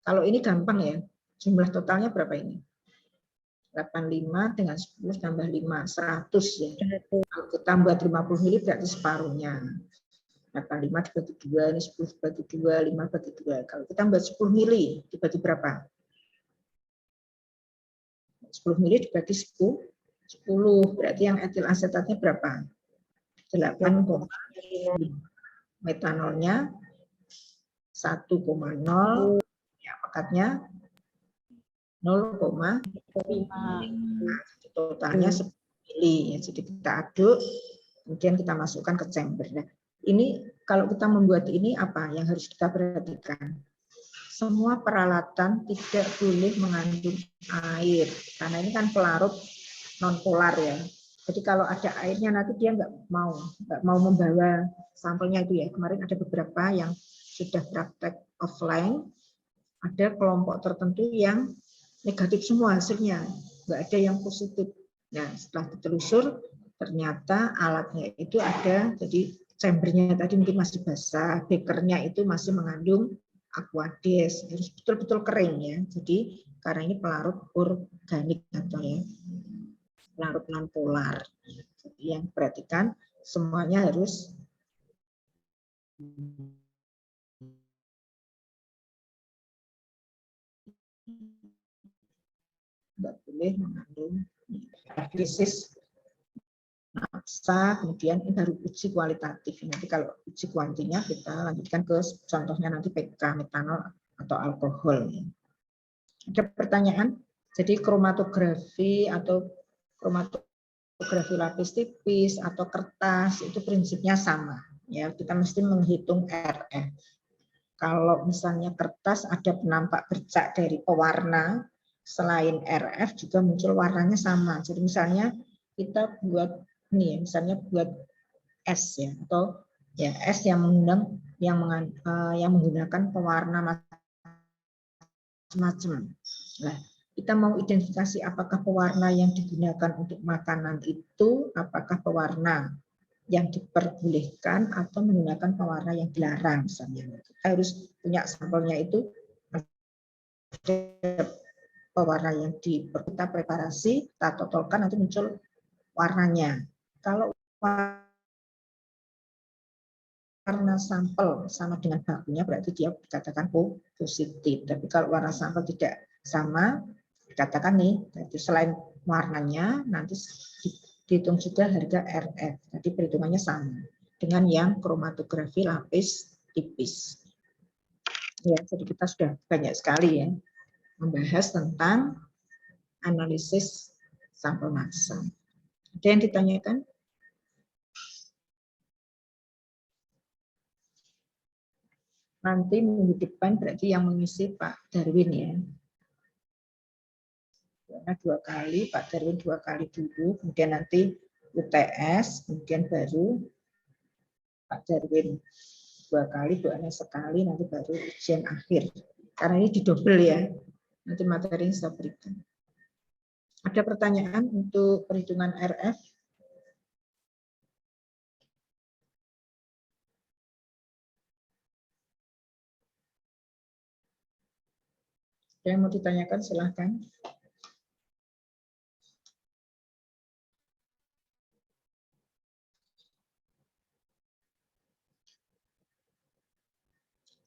Kalau ini gampang ya, jumlah totalnya berapa ini? 85 dengan 10 tambah 5, 100 ya. Kalau kita buat 50 mili berarti separuhnya. 85 dibagi 2, ini 10 dibagi 2, 5 bagi 2. Kalau kita buat 10 mili dibagi berapa? 10 mili dibagi 10, berarti yang etil asetatnya berapa? 8,5. Metanolnya 1,0, ya pekatnya 0,5. Totalnya 10 mili. Ya, jadi kita aduk, kemudian kita masukkan ke chamber. Nah, ini kalau kita membuat ini apa yang harus kita perhatikan? Semua peralatan tidak boleh mengandung air, karena ini kan pelarut non polar ya. Jadi kalau ada airnya nanti dia nggak mau membawa sampelnya itu ya. Kemarin ada beberapa yang sudah praktek offline, ada kelompok tertentu yang negatif semua hasilnya, nggak ada yang positif. Nah setelah ditelusur ternyata alatnya itu ada, jadi chambernya tadi mungkin masih basah, bekernya itu masih mengandung aquades, harus betul-betul kering ya. Jadi karena ini pelarut organik atau ya pelarut non polar. Jadi yang perhatikan semuanya harus tidak boleh mengandung krisis napsa, kemudian ini baru uji kualitatif. Nanti kalau uji kuantinya kita lanjutkan ke contohnya nanti PK, metanol atau alkohol. Ada pertanyaan? Jadi kromatografi atau kromatografi lapis tipis atau kertas itu prinsipnya sama. Ya, kita mesti menghitung RF. Kalau misalnya kertas ada penampak bercak dari pewarna, selain RF juga muncul warnanya sama. Jadi misalnya kita buat ini ya, misalnya buat es ya, atau ya es yang menggunakan pewarna macam-macam. Nah, kita mau identifikasi apakah pewarna yang digunakan untuk makanan itu apakah pewarna yang diperbolehkan atau menggunakan pewarna yang dilarang misalnya. Kita harus punya sampelnya itu pewarna yang kita preparasi, kita totolkan nanti muncul warnanya. Kalau warna sampel sama dengan bakunya berarti dia dikatakan positif. Tapi kalau warna sampel tidak sama, dikatakan nih, jadi selain warnanya nanti dihitung juga harga RF. Jadi perhitungannya sama dengan yang kromatografi lapis tipis. Ya, jadi kita sudah banyak sekali ya membahas tentang analisis sampel massa. Ada yang ditanyakan? Nanti minggu depan berarti yang mengisi Pak Darwin ya. Karena 2 kali, Pak Darwin 2 kali dulu, kemudian nanti UTS, kemudian baru Pak Darwin 2 kali, Bu Ana sekali, nanti baru ujian akhir. Karena ini didobel ya, nanti materi yang saya berikan. Ada pertanyaan untuk perhitungan RF? Ada yang mau ditanyakan silahkan.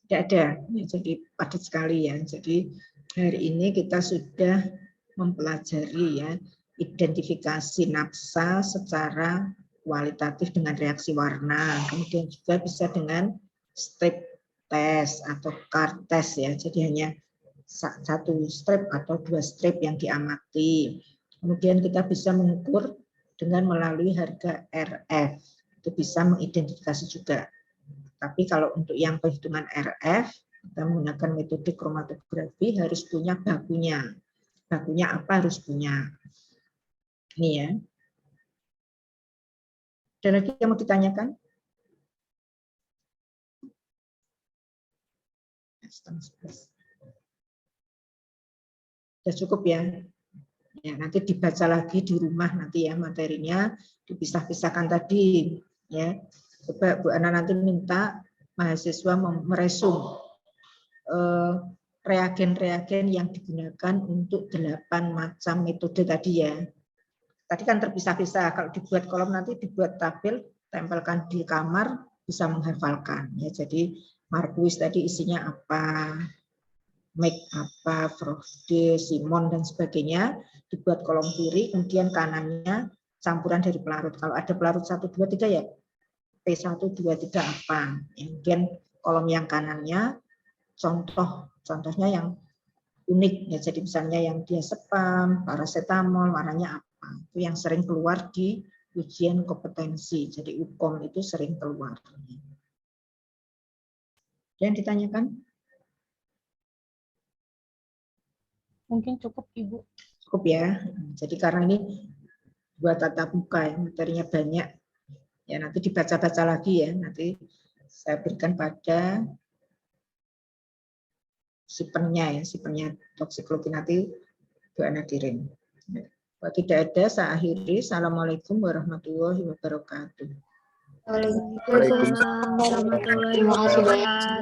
Tidak ada, ya, jadi padat sekali ya. Jadi hari ini kita sudah mempelajari ya identifikasi napsa secara kualitatif dengan reaksi warna, kemudian juga bisa dengan strip test atau card test ya. Jadi hanya 1 strip atau 2 strip yang diamati. Kemudian kita bisa mengukur dengan melalui harga RF. Itu bisa mengidentifikasi juga. Tapi kalau untuk yang perhitungan RF, kita menggunakan metode kromatografi harus punya bakunya. Bakunya apa harus punya. Ini ya. Ada lagi yang mau ditanyakan? Sudah cukup ya. Ya, nanti dibaca lagi di rumah nanti ya materinya, dipisah-pisahkan tadi ya. Coba Bu Ana nanti minta mahasiswa meresum reagen-reagen yang digunakan untuk 8 macam metode tadi ya. Tadi kan terpisah-pisah, kalau dibuat kolom nanti dibuat tabel, tempelkan di kamar, bisa menghafalkan. Ya, jadi Marquis tadi isinya apa, Make apa, Frode, Simon, dan sebagainya, dibuat kolom kiri, kemudian kanannya campuran dari pelarut. Kalau ada pelarut 1, 2, 3 ya P1, 2, 3 apa. Kemudian kolom yang kanannya contohnya yang unik ya. Jadi misalnya yang diazepam, paracetamol, warnanya apa. Itu yang sering keluar di ujian kompetensi. Jadi UKOM itu sering keluar. Yang ditanyakan? Mungkin cukup Ibu. Cukup ya. Jadi karena ini buat tatap muka ya, materinya banyak. Ya nanti dibaca-baca lagi ya. Nanti saya berikan pada sipennya ya, sipennya toksikologi nanti Bu Ana kirim. Kalau tidak ada, saya akhiri. Assalamualaikum warahmatullahi wabarakatuh. Waalaikumsalam warahmatullahi wabarakatuh.